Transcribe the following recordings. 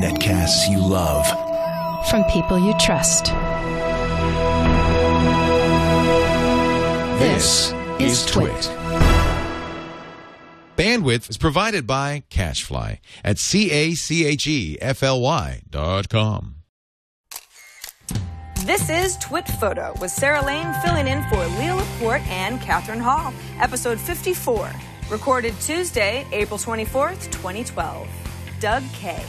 Netcasts you love. From people you trust. This is TWiT. Bandwidth is provided by Cachefly at CACHEFLY.com. This is TWiT Photo with Sarah Lane filling in for Leah Laporte and Catherine Hall. Episode 54. Recorded Tuesday, April 24th, 2012. Doug Kaye.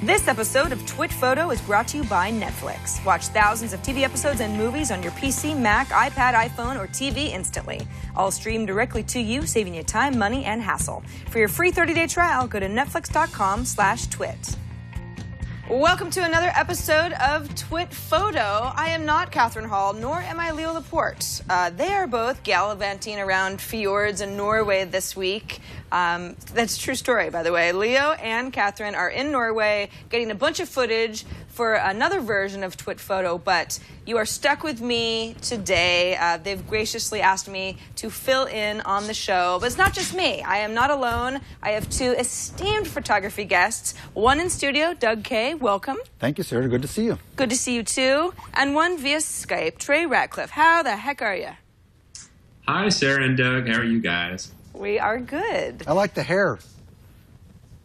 This episode of TWiT Photo is brought to you by Netflix. Watch thousands of TV episodes and movies on your PC, Mac, iPad, iPhone, or TV instantly. All streamed directly to you, saving you time, money, and hassle. For your free 30-day trial, go to netflix.com/twit. Welcome to another episode of TWiT Photo. I am not Catherine Hall, nor am I Leo Laporte. They are both gallivanting around fjords in Norway this week. That's a true story, by the way. Leo and Catherine are in Norway getting a bunch of footage for another version of TWiT Photo, but you are stuck with me today. They've graciously asked me to fill in on the show, but it's not just me. I am not alone. I have two esteemed photography guests. One in studio, Doug Kaye, welcome. Thank you, Sarah. Good to see you. Good to see you, too. And one via Skype, Trey Ratcliff. How the heck are you? Hi, Sarah and Doug. How are you guys? We are good. I like the hair.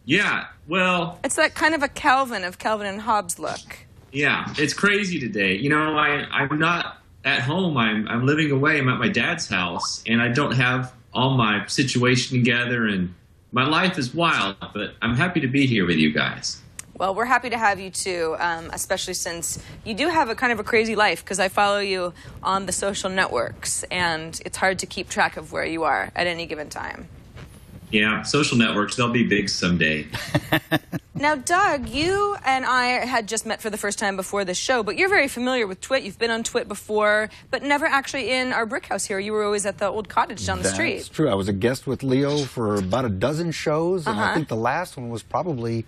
Yeah, well... It's that kind of a Calvin and Hobbes look. Yeah, it's crazy today. You know, I'm not at home. I'm living away. I'm at my dad's house, and I don't have all my situation together, and my life is wild, but I'm happy to be here with you guys. Well, we're happy to have you, too, especially since you do have a kind of a crazy life, because I follow you on the social networks, and it's hard to keep track of where you are at any given time. Yeah, social networks, they'll be big someday. Now, Doug, you and I had just met for the first time before this show, but you're very familiar with TWiT. You've been on TWiT before, but never actually in our brick house here. You were always at the old cottage down the street. That's true. I was a guest with Leo for about a dozen shows, and I think the last one was probably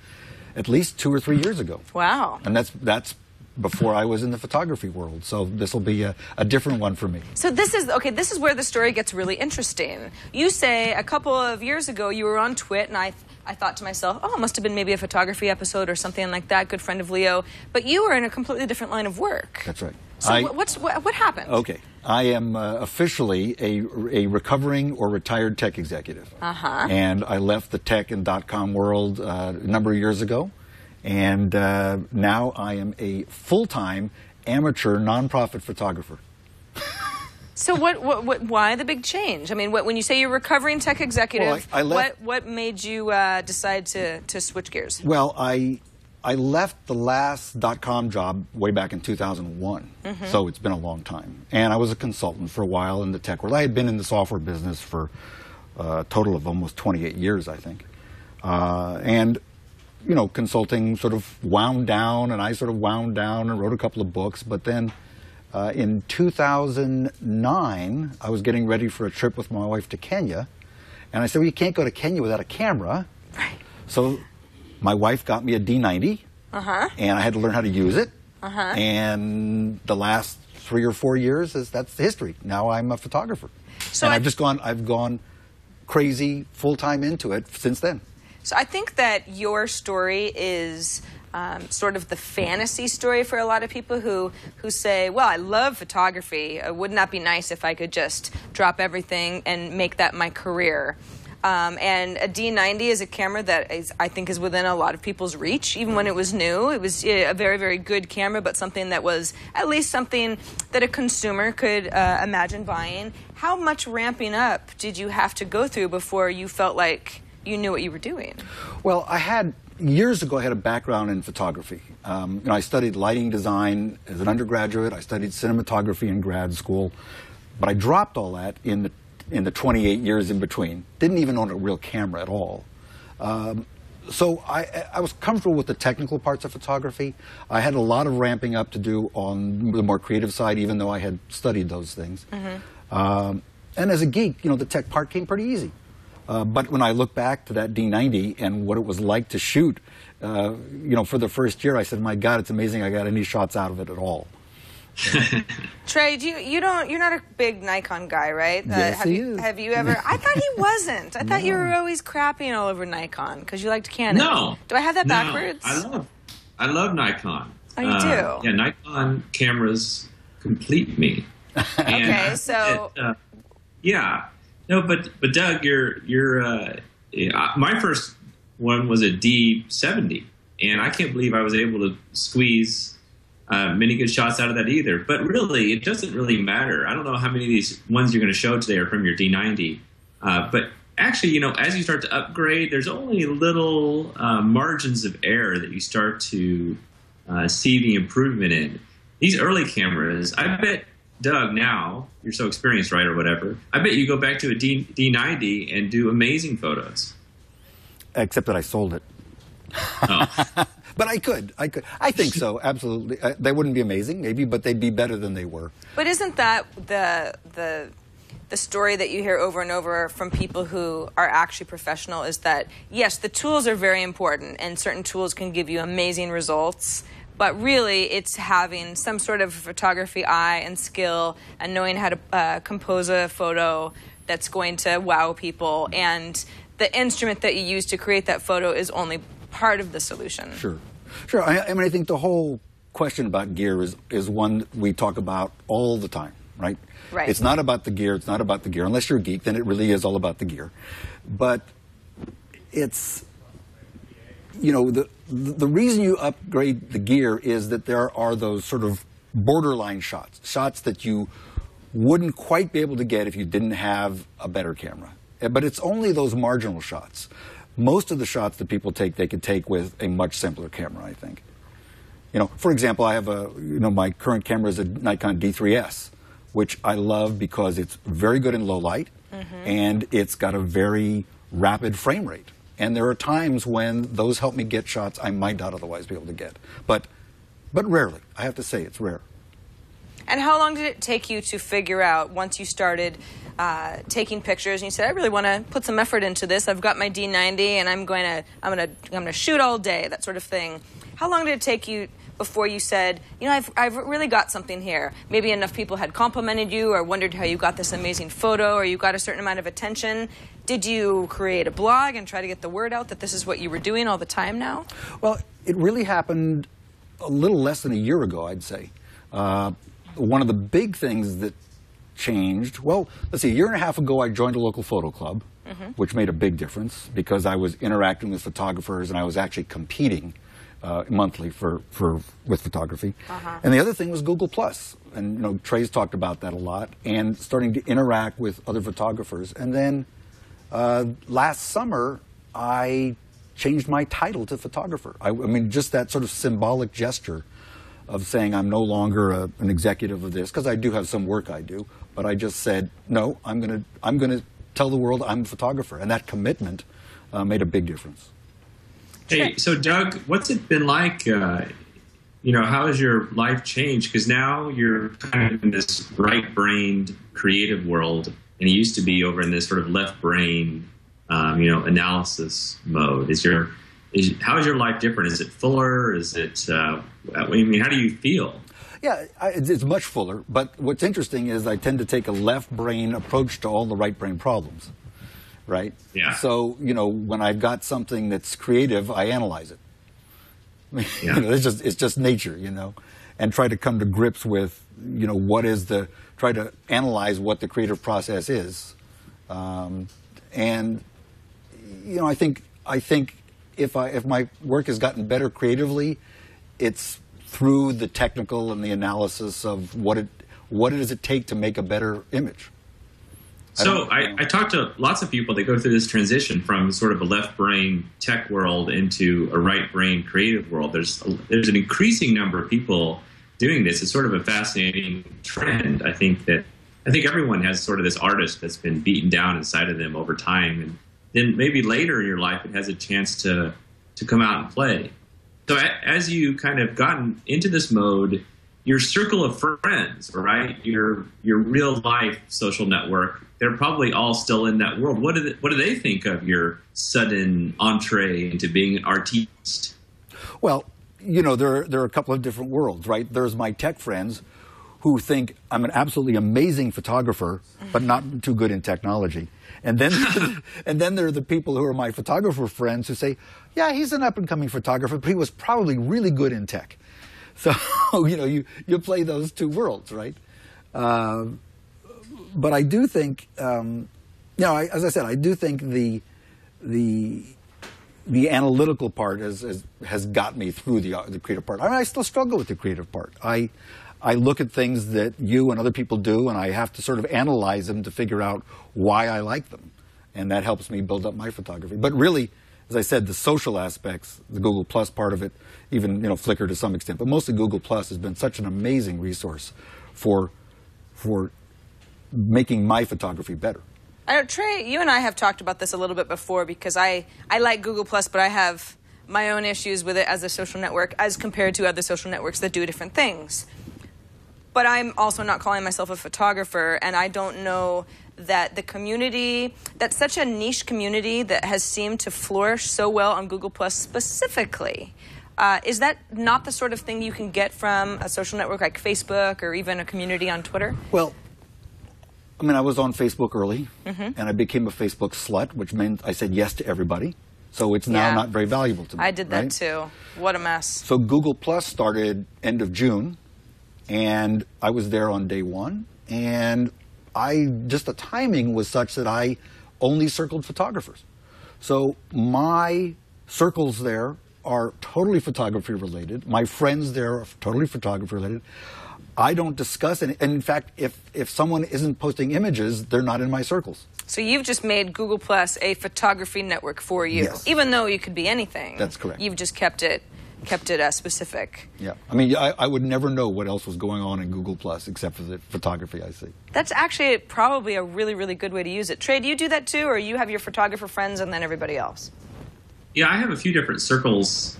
at least 2 or 3 years ago. Wow. And that's before I was in the photography world, so this will be a different one for me. So this is where the story gets really interesting. You say a couple of years ago you were on TWiT, and I thought to myself, oh, it must have been maybe a photography episode or something like that, good friend of Leo, but you were in a completely different line of work. That's right. So what happened? Okay. I am officially a recovering or retired tech executive. And I left the tech and .com world a number of years ago. And now I am a full-time amateur nonprofit photographer. So why the big change? I mean, when you say you're a recovering tech executive, well, what made you decide to switch gears? Well, I left the last .com job way back in 2001, so it's been a long time. And I was a consultant for a while in the tech world. I had been in the software business for a total of almost 28 years, I think. And you know, consulting sort of wound down, and I sort of wound down and wrote a couple of books. But then in 2009, I was getting ready for a trip with my wife to Kenya. And I said, well, you can't go to Kenya without a camera. Right. So my wife got me a D90, and I had to learn how to use it. And the last 3 or 4 years, that's history. Now I'm a photographer. So and I've gone crazy full-time into it since then. So I think that your story is sort of the fantasy story for a lot of people who say, well, I love photography. Wouldn't that be nice if I could just drop everything and make that my career? And a D90 is a camera that I think is within a lot of people's reach. Even when it was new, it was a very, very good camera, but something that was at least something that a consumer could imagine buying. How much ramping up did you have to go through before you felt like you knew what you were doing? Well, years ago, I had a background in photography. You know, I studied lighting design as an undergraduate. I studied cinematography in grad school. But I dropped all that in the 28 years in between. Didn't even own a real camera at all. So I was comfortable with the technical parts of photography. I had a lot of ramping up to do on the more creative side, even though I had studied those things. And as a geek, you know, the tech part came pretty easy. But when I look back to that D90 and what it was like to shoot, you know, for the first year, I said, my God, it's amazing I got any shots out of it at all. Trey, you're not a big Nikon guy, right? Yes, he is. Have you ever? I thought he wasn't. I thought you were always crapping all over Nikon because you liked Canon. No. Do I have that No, backwards? I love Nikon. Oh, you do? Yeah, Nikon cameras complete me. Okay, so yeah, no, but Doug, my first one was a D70, and I can't believe I was able to squeeze many good shots out of that either. But really, it doesn't really matter. I don't know how many of these ones you're going to show today are from your D90, but actually, as you start to upgrade, there's only little margins of error that you start to see the improvement in. These early cameras, I bet, Doug, now, you're so experienced, right, or whatever, I bet you go back to a D90 and do amazing photos. Except that I sold it. Oh. But I could. I think so, absolutely. They wouldn't be amazing, maybe, but they'd be better than they were. But isn't that the story that you hear over and over from people who are actually professional is that, yes, the tools are very important, and certain tools can give you amazing results, but really it's having some sort of photography eye and skill and knowing how to compose a photo that's going to wow people, and the instrument that you use to create that photo is only part of the solution. Sure. I mean, I think the whole question about gear is one we talk about all the time, right? Right. It's not about the gear. It's not about the gear. Unless you're a geek, then it really is all about the gear. But it's, the reason you upgrade the gear is that there are those sort of borderline shots that you wouldn't quite be able to get if you didn't have a better camera. But it's only those marginal shots. Most of the shots that people take, they could take with a much simpler camera, I think. For example, I have my current camera is a Nikon D3S, which I love because it's very good in low light, and it's got a very rapid frame rate. And there are times when those help me get shots I might not otherwise be able to get. But rarely. I have to say, it's rare. And how long did it take you to figure out, once you started taking pictures and you said, I really want to put some effort into this, I've got my D90 and I'm going to shoot all day, that sort of thing. How long did it take you before you said, I've really got something here? Maybe enough people had complimented you or wondered how you got this amazing photo or you got a certain amount of attention. Did you create a blog and try to get the word out that this is what you were doing all the time now? Well, it really happened a little less than a year ago, I'd say. One of the big things that changed, well, let's see, a year and a half ago I joined a local photo club, which made a big difference because I was interacting with photographers and I was actually competing monthly with photography. And the other thing was Google+. And Trey's talked about that a lot, and starting to interact with other photographers. And then last summer I changed my title to photographer. I mean, just that sort of symbolic gesture of saying I'm no longer an executive of this, because I do have some work I do, but I just said, no, I'm gonna tell the world I'm a photographer, and that commitment made a big difference. Hey, so Doug, what's it been like? How has your life changed? Because now you're kind of in this right-brained creative world, and you used to be over in this sort of left-brain, analysis mode. How is your life different? Is it fuller? Is it? How do you feel? Yeah, it's much fuller. But what's interesting is I tend to take a left-brain approach to all the right-brain problems, right? Yeah. So when I've got something that's creative, I analyze it. Yeah. It's just nature, and try to come to grips with try to analyze what the creative process is, and I think if my work has gotten better creatively, it's through the technical and the analysis of what does it take to make a better image. So I talk to lots of people that go through this transition from sort of a left brain tech world into a right brain creative world. There's an increasing number of people doing this. It's sort of a fascinating trend. I think everyone has sort of this artist that's been beaten down inside of them over time, and then maybe later in your life it has a chance to come out and play. So as you kind of gotten into this mode, your circle of friends, right, your real life social network, they're probably all still in that world. What do they think of your sudden entree into being an artiste? Well, there are a couple of different worlds, right? There's my tech friends who think I'm an absolutely amazing photographer, but not too good in technology. And then, and then there are the people who are my photographer friends who say, yeah, he's an up-and-coming photographer, but he was probably really good in tech. So, you know, you play those two worlds, right? But I do think, you know, as I said, I do think the analytical part has got me through the creative part. I mean, I still struggle with the creative part. I look at things that you and other people do, and I have to sort of analyze them to figure out why I like them. And that helps me build up my photography. But really, as I said, the social aspects, the Google Plus part of it, even, you know, Flickr to some extent, but mostly Google Plus has been such an amazing resource for making my photography better. I know, Trey, you and I have talked about this a little bit before, because I like Google Plus, but I have my own issues with it as a social network as compared to other social networks that do different things. But I'm also not calling myself a photographer, and I don't know that the community, that's such a niche community that has seemed to flourish so well on Google Plus specifically. Is that not the sort of thing you can get from a social network like Facebook or even a community on Twitter? Well, I mean, I was on Facebook early, and I became a Facebook slut, which meant I said yes to everybody. So it's now not very valuable to me. I did that too. What a mess. So Google Plus started end of June, and I was there on day one, and just the timing was such that I only circled photographers. So my circles there are totally photography related. My friends there are totally photography related. I don't discuss it. And in fact, if someone isn't posting images, they're not in my circles. So you've just made Google Plus a photography network for you. Yes. Even though you could be anything. That's correct. You've just kept it specific. Yeah. I mean, I would never know what else was going on in Google Plus except for the photography I see. That's actually probably a really, really good way to use it. Trey, do you do that too, or you have your photographer friends and then everybody else? Yeah, I have a few different circles,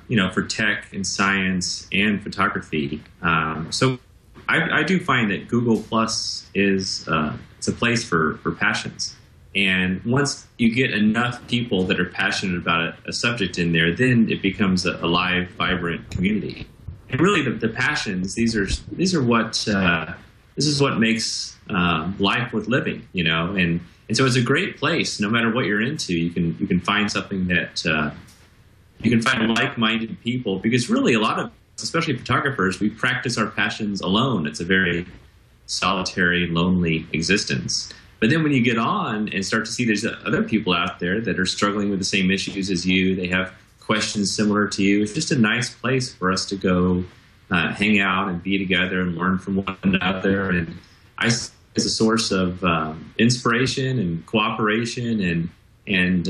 you know, for tech and science and photography. So I do find that Google Plus is it's a place for passions. And once you get enough people that are passionate about a subject in there, then it becomes a live, vibrant community. And really, the passions, these are what this is what makes life worth living, you know. And so it's a great place. No matter what you're into, you can find something that you can find like-minded people. Because really, a lot of, especially photographers, we practice our passions alone. It's a very solitary, lonely existence. But then when you get on and start to see there's other people out there that are struggling with the same issues as you, they have questions similar to you, it's just a nice place for us to go hang out and be together and learn from one another. And I see it as a source of inspiration and cooperation and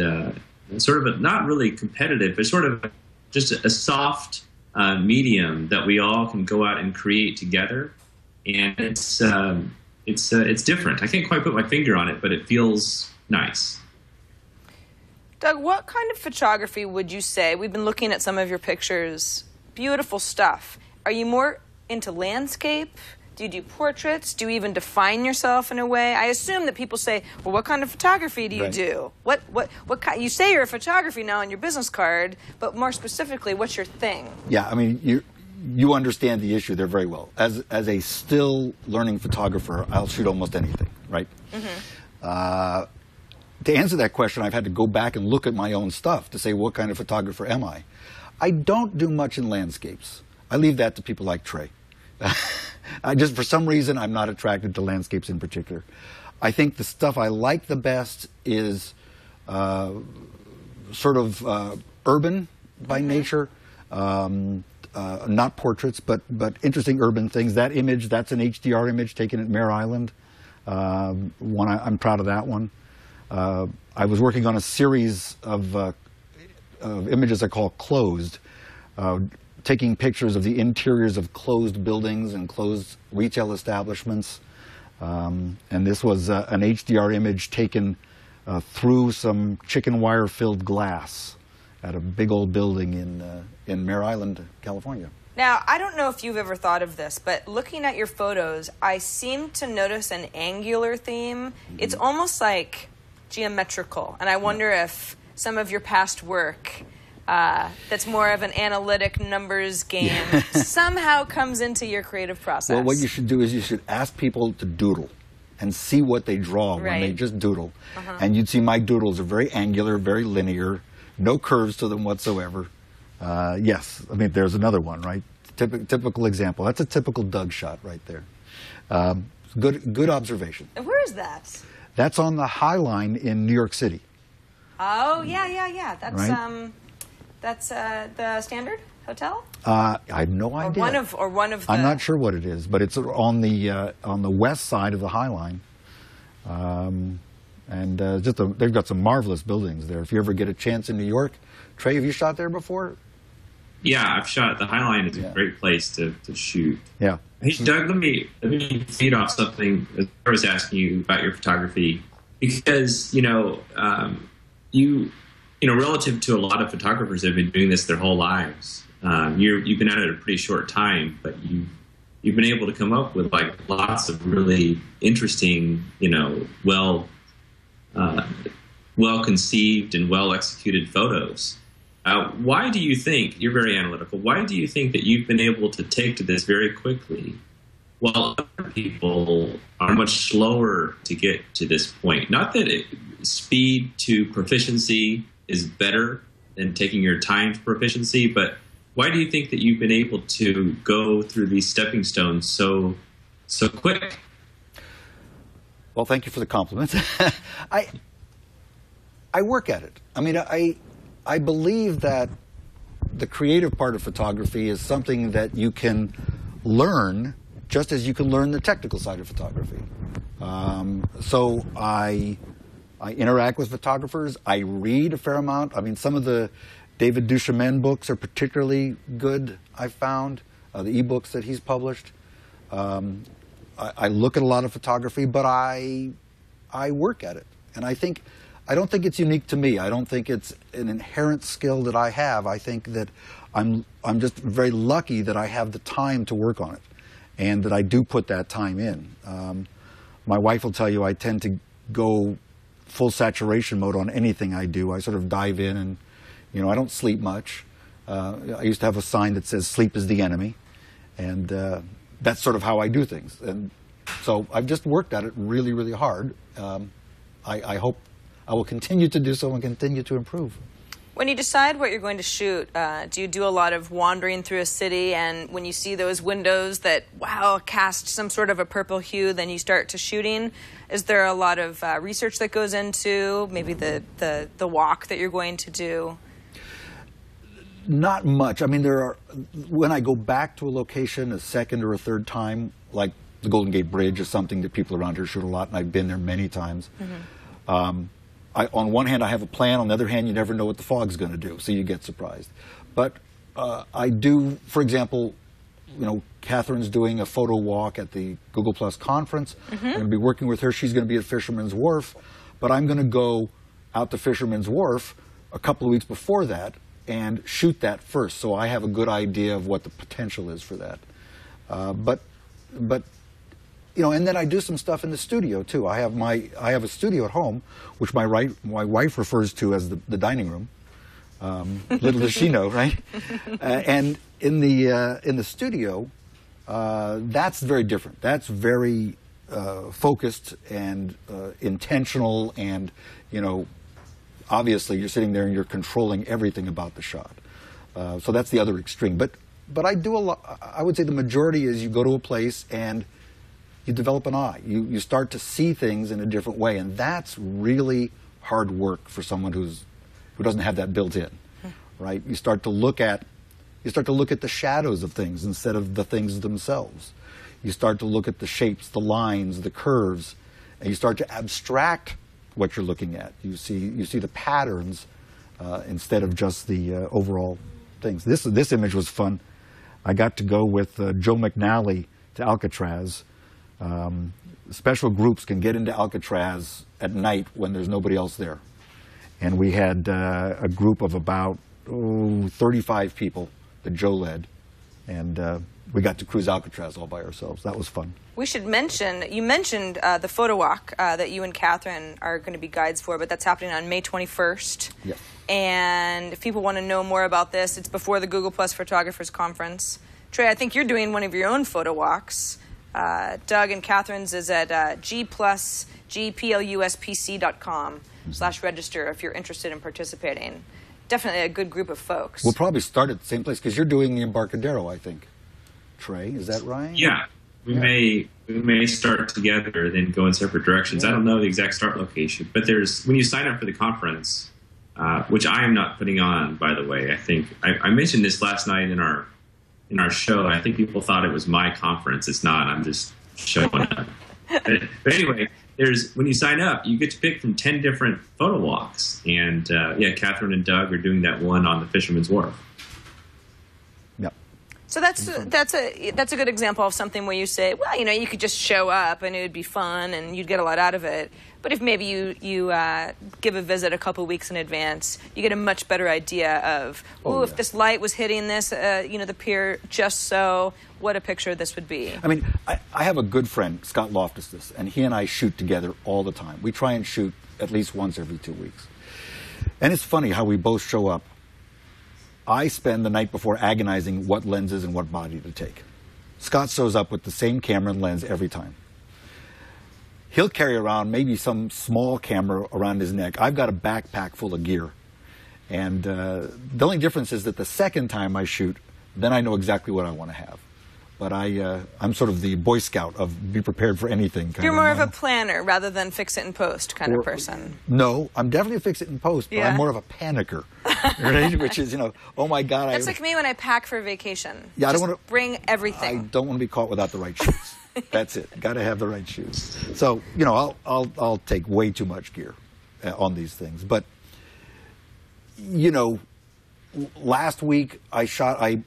sort of not really competitive, but sort of just a soft medium that we all can go out and create together. And it's different. I can't quite put my finger on it, but it feels nice. Doug, what kind of photography would you say? We've been looking at some of your pictures. Beautiful stuff. Are you more into landscape? Do you do portraits? Do you even define yourself in a way? I assume that people say, well, what kind of photography do you do? What kind? You say you're a photography now on your business card, but more specifically, what's your thing? Yeah, I mean, you understand the issue there very well. As a still learning photographer, I'll shoot almost anything, right? Mm-hmm. To answer that question, I've had to go back and look at my own stuff to say, what kind of photographer am I? I don't do much in landscapes. I leave that to people like Trey. For some reason, I'm not attracted to landscapes in particular. I think the stuff I like the best is sort of urban by nature. Not portraits, but interesting urban things. That image, that's an HDR image taken at Mare Island. I'm proud of that one. I was working on a series of images I call closed, taking pictures of the interiors of closed buildings and closed retail establishments. And this was an HDR image taken through some chicken wire-filled glass at a big old building in Mare Island, California. Now, I don't know if you've ever thought of this, but looking at your photos, I seem to notice an angular theme. Mm-hmm. It's almost like geometrical, and I wonder if some of your past work that's more of an analytic numbers game somehow comes into your creative process? Well, what you should do is you should ask people to doodle and see what they draw when they just doodle. And you'd see my doodles are very angular, very linear, no curves to them whatsoever. Yes, I mean, there's another one, right? Typical example. That's a typical Doug shot right there. Good observation. And where is that? That's on the High Line in New York City. Oh, yeah. That's right? That's the Standard Hotel? I have no idea. Or one of the... I'm not sure what it is, but it's on the west side of the High Line. They've got some marvelous buildings there. If you ever get a chance in New York. Trey, have you shot there before? Yeah, I've shot. The High Line is a great place to shoot. Yeah. Hey, Doug, let me feed off something I was asking you about your photography, because relative to a lot of photographers that have been doing this their whole lives, you've been at it a pretty short time, but you've been able to come up with like lots of really interesting, well conceived and well executed photos. Why do you think, you're very analytical, why do you think that you've been able to take to this very quickly while other people are much slower to get to this point? Not that speed to proficiency is better than taking your time to proficiency, but why do you think that you've been able to go through these stepping stones so quick? Well, thank you for the compliment. I work at it. I mean, I believe that the creative part of photography is something that you can learn just as you can learn the technical side of photography. So I interact with photographers. I read a fair amount. I mean, some of the David Duchemin books are particularly good, I found, the e-books that he's published. I look at a lot of photography, but I work at it. And I don't think it's unique to me. I don't think it's an inherent skill that I have. I think that I'm just very lucky that I have the time to work on it, and that I do put that time in. My wife will tell you I tend to go full saturation mode on anything I do. I sort of dive in, and I don't sleep much. I used to have a sign that says "Sleep is the enemy," and that's sort of how I do things. And so I've just worked at it really, really hard. I hope I will continue to do so and continue to improve. When you decide what you're going to shoot, do you do a lot of wandering through a city, and when you see those windows that, cast some sort of a purple hue, then you start to shooting? Is there a lot of research that goes into maybe the walk that you're going to do? Not much. I mean, when I go back to a location a second or a third time, like the Golden Gate Bridge is something that people around here shoot a lot, and I've been there many times. Mm-hmm. On one hand, I have a plan. On the other hand, you never know what the fog's going to do, so you get surprised. But I do, for example, Catherine's doing a photo walk at the Google Plus conference. Mm-hmm. I'm going to be working with her. She's going to be at Fisherman's Wharf, but I'm going to go out to Fisherman's Wharf a couple of weeks before that and shoot that first, so I have a good idea of what the potential is for that. But and then I do some stuff in the studio too. I have a studio at home, which my wife refers to as the dining room. Little does she know, right? And in the studio, that's very different. That's very focused and intentional, and obviously you're sitting there and you're controlling everything about the shot. So that's the other extreme. But I do a lot. I would say the majority is you go to a place and you develop an eye. You start to see things in a different way, and that's really hard work for someone who doesn't have that built in, right? You start to look at the shadows of things instead of the things themselves. You start to look at the shapes, the lines, the curves, and you start to abstract what you're looking at. You see the patterns instead of just the overall things. This image was fun. I got to go with Joe McNally to Alcatraz. Special groups can get into Alcatraz at night when there's nobody else there. And we had a group of about 35 people that Joe led. And we got to cruise Alcatraz all by ourselves. That was fun. We should mention, you mentioned the photo walk that you and Catherine are going to be guides for, but that's happening on May 21st. Yes. And if people want to know more about this, it's before the Google Plus Photographers Conference. Trey, I think you're doing one of your own photo walks. Doug and Catherine's is at gpluspc.com/register if you're interested in participating. Definitely a good group of folks. We'll probably start at the same place because you're doing the Embarcadero, I think. Trey, is that right? Yeah. We may start together, then go in separate directions. Yeah. I don't know the exact start location, but when you sign up for the conference, which I am not putting on, by the way. I think I mentioned this last night in our show. I think people thought it was my conference. It's not. I'm just showing up. But anyway, when you sign up, you get to pick from 10 different photo walks, and Catherine and Doug are doing that one on the Fisherman's Wharf. Yep. So that's a good example of something where you say, well, you could just show up and it would be fun and you'd get a lot out of it. But if maybe you give a visit a couple weeks in advance, you get a much better idea of, if this light was hitting this, the pier just so, what a picture this would be. I mean, I have a good friend, Scott Loftus, and he and I shoot together all the time. We try and shoot at least once every 2 weeks. And it's funny how we both show up. I spend the night before agonizing what lenses and what body to take. Scott shows up with the same camera and lens every time. He'll carry around maybe some small camera around his neck. I've got a backpack full of gear. And the only difference is that the second time I shoot, then I know exactly what I want to have. But I'm sort of the Boy Scout of be prepared for anything. You're more of a planner rather than fix it and post kind of person. No, I'm definitely a fix it and post, but I'm more of a panicker. Right? Which is, oh my God. That's like me when I pack for a vacation. Yeah, I don't want to bring everything. I don't want to be caught without the right shoes. That's it. Got to have the right shoes. So, I'll take way too much gear on these things. But, last week I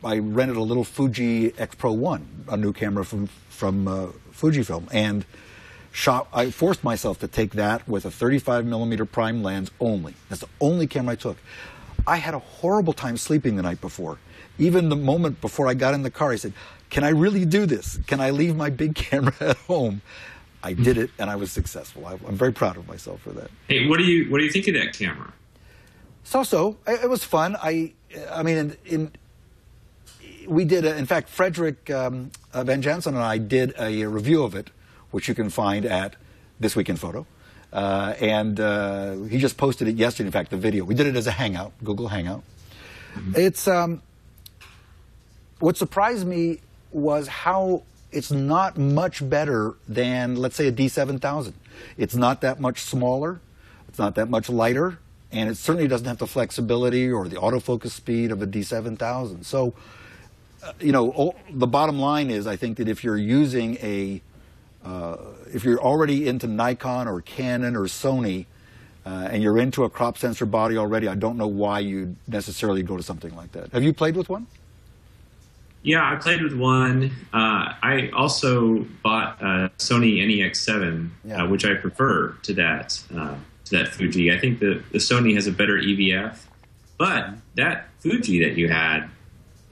rented a little Fuji X Pro 1, a new camera from Fujifilm, and I forced myself to take that with a 35mm prime lens only. That's the only camera I took. I had a horrible time sleeping the night before. Even the moment before I got in the car, I said, can I really do this? Can I leave my big camera at home? I did it, and I was successful. I'm very proud of myself for that. Hey, what do you think of that camera? So. It was fun. We did, in fact, Frederick Van Jansen and I did a review of it, which you can find at This Week in Photo. And he just posted it yesterday, in fact, the video. We did it as a Hangout, Google Hangout. Mm-hmm. It's, what surprised me was how it's not much better than, let's say, a D7000. It's not that much smaller. It's not that much lighter. And it certainly doesn't have the flexibility or the autofocus speed of a D7000. So, the bottom line is, I think that if you're using if you're already into Nikon or Canon or Sony, and you're into a crop sensor body already, I don't know why you'd necessarily go to something like that. Have you played with one? Yeah, I played with one. I also bought a Sony NEX7, which I prefer to that Fuji. I think the Sony has a better EVF, but that Fuji that you had,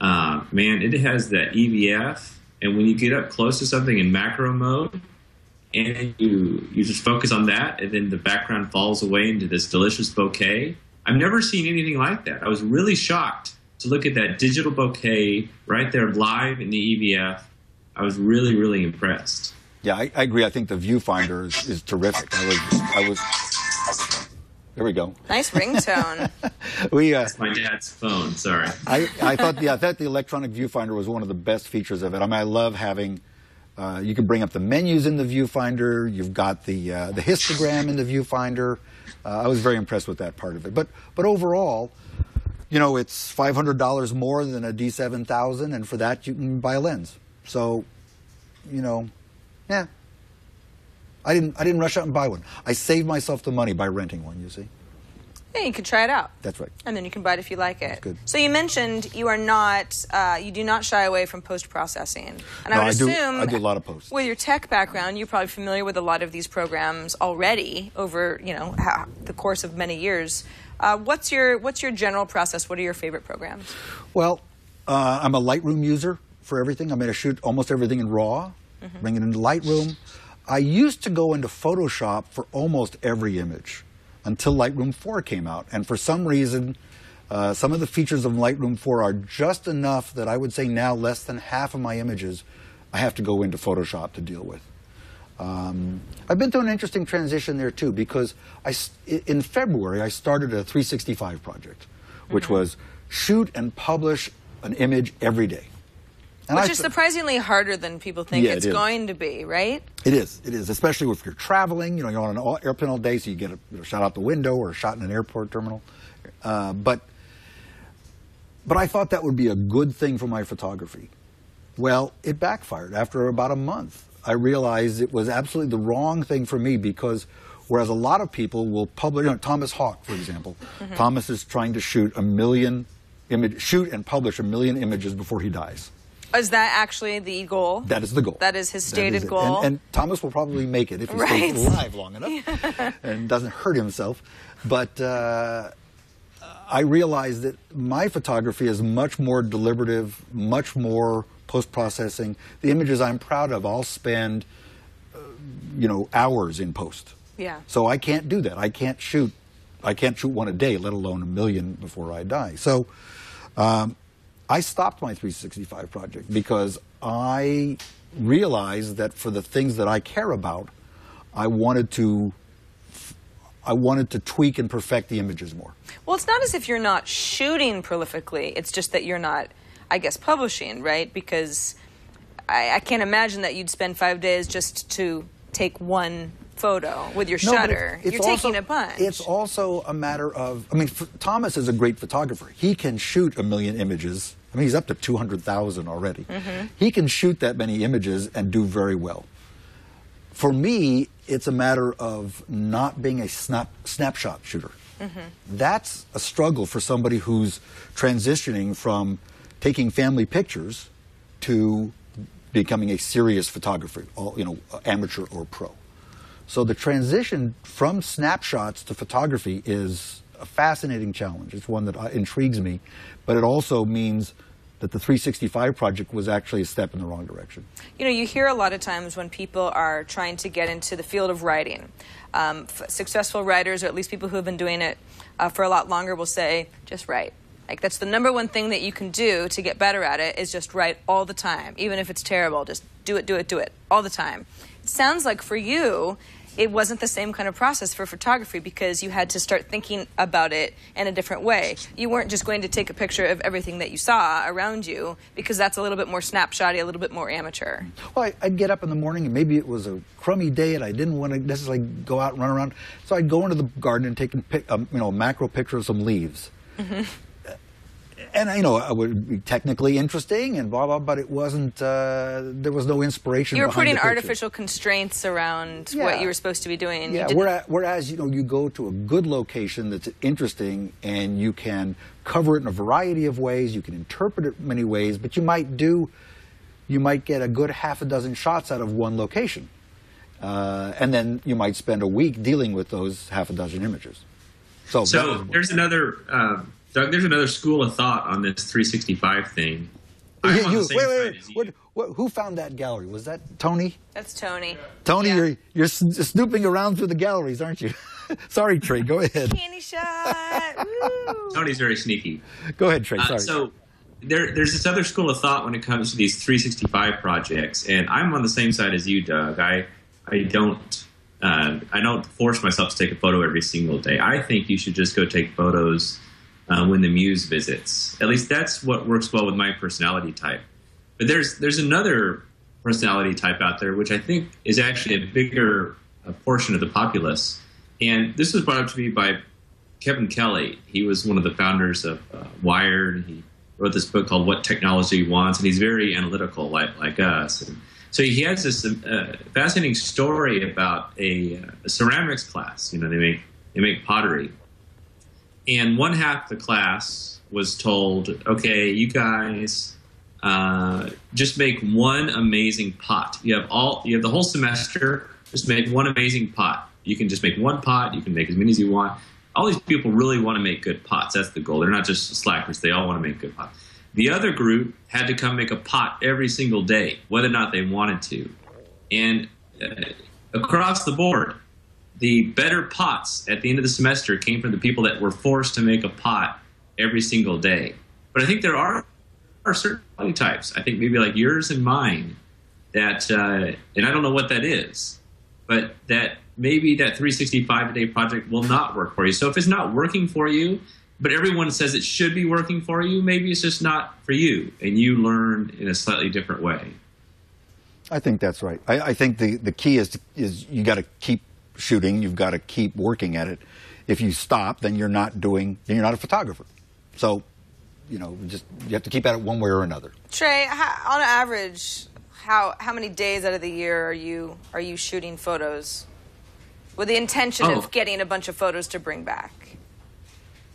man, it has that EVF, and when you get up close to something in macro mode, and you just focus on that, and then the background falls away into this delicious bokeh. I've never seen anything like that. I was really shocked to look at that digital bokeh right there live in the EVF. I was really, really impressed. Yeah, I agree. I think the viewfinder is terrific. I was. There we go. Nice ringtone. That's my dad's phone. Sorry. I thought the electronic viewfinder was one of the best features of it. I mean, I love having. You can bring up the menus in the viewfinder. You've got the histogram in the viewfinder. I was very impressed with that part of it. But overall, it's $500 more than a D7000, and for that you can buy a lens. So, yeah. I didn't rush out and buy one. I saved myself the money by renting one, you see. Yeah, you can try it out. That's right. And then you can buy it if you like it. That's good. So you mentioned you do not shy away from post-processing. And I would assume I do a lot of posts. With your tech background, you're probably familiar with a lot of these programs already over, the course of many years. What's your general process? What are your favorite programs? Well, I'm a Lightroom user for everything. I'm going to shoot almost everything in RAW, bring it into Lightroom. I used to go into Photoshop for almost every image until Lightroom 4 came out. And for some reason, some of the features of Lightroom 4 are just enough that I would say now less than half of my images I have to go into Photoshop to deal with. I've been through an interesting transition there too, because in February I started a 365 project, which was shoot and publish an image every day. And which is surprisingly harder than people think it's going to be, right? It is, especially if you're traveling, you're on an airplane all day, so you get a shot out the window or a shot in an airport terminal. But I thought that would be a good thing for my photography. Well, it backfired. After about a month, I realized it was absolutely the wrong thing for me, because whereas a lot of people will publish, Thomas Hawk, for example, Thomas is trying to shoot and publish 1 million images before he dies. Is that actually the goal? That is the goal. That is his stated goal. And Thomas will probably make it if he stays alive long enough and doesn't hurt himself. But I realized that my photography is much more deliberative, much more post-processing. The images I'm proud of, I'll spend, hours in post. Yeah. So I can't do that. I can't shoot one a day, let alone 1 million before I die. So I stopped my 365 project because I realized that for the things that I care about, I wanted to tweak and perfect the images more. Well, it's not as if you're not shooting prolifically. It's just that you're not, I guess, publishing, right? Because I can't imagine that you'd spend 5 days just to take one photo with your shutter. You're taking a bunch. It's also a matter of, Thomas is a great photographer. He can shoot 1 million images. He's up to 200,000 already. He can shoot that many images and do very well. For me, it's a matter of not being a snapshot shooter. That's a struggle for somebody who's transitioning from taking family pictures to becoming a serious photographer, amateur or pro. So the transition from snapshots to photography is a fascinating challenge. It's one that intrigues me, but it also means that the 365 project was actually a step in the wrong direction. You hear a lot of times when people are trying to get into the field of writing, successful writers, or at least people who have been doing it for a lot longer, will say, just write. Like, that's the number one thing that you can do to get better at it, is just write all the time. Even if it's terrible, just do it all the time. It sounds like for you, it wasn't the same kind of process for photography, because you had to start thinking about it in a different way. You weren't just going to take a picture of everything that you saw around you, because that's a little bit more snapshotty, a little bit more amateur. Well, I'd get up in the morning, and maybe it was a crummy day and I didn't want to necessarily go out and run around. So I'd go into the garden and take a macro picture of some leaves. And, it would be technically interesting and blah, blah, but it wasn't, there was no inspiration behind the picture. You were putting artificial constraints around what you were supposed to be doing. And whereas, you go to a good location that's interesting and you can cover it in a variety of ways, you can interpret it many ways, but you might get a good half a dozen shots out of one location. And then you might spend a week dealing with those half a dozen images. So there's another... Doug, there's another school of thought on this 365 thing. Wait. Who found that gallery? Was that Tony? That's Tony. Tony, you're snooping around through the galleries, aren't you? Sorry, Trey, go ahead. Candy shot. Woo. Tony's very sneaky. Go ahead, Trey, sorry. So there's this other school of thought when it comes to these 365 projects, and I'm on the same side as you, Doug. I don't force myself to take a photo every single day. I think you should just go take photos when the muse visits. At least that's what works well with my personality type. But there's another personality type out there, which I think is actually a bigger portion of the populace. And this was brought up to me by Kevin Kelly. He was one of the founders of Wired. He wrote this book called What Technology Wants, and he's very analytical like us. And so he has this fascinating story about a ceramics class. They make pottery. And one half the class was told, okay, you guys just make one amazing pot. You have the whole semester, just make one amazing pot. You can just make one pot. You can make as many as you want. All these people really want to make good pots. That's the goal. They're not just slackers. They all want to make good pots. The other group had to come make a pot every single day, whether or not they wanted to. And across the board, the better pots at the end of the semester came from the people that were forced to make a pot every single day. But I think there are certain body types, I think maybe like yours and mine, that, and I don't know what that is, but that maybe that 365-a-day project will not work for you. So if it's not working for you, but everyone says it should be working for you, maybe it's just not for you, and you learn in a slightly different way. I think that's right. I think the key is you got to keep shooting. You've got to keep working at it. If you stop, then you're not a photographer. So, you have to keep at it one way or another. Trey, on average, how many days out of the year are you shooting photos with the intention of getting a bunch of photos to bring back?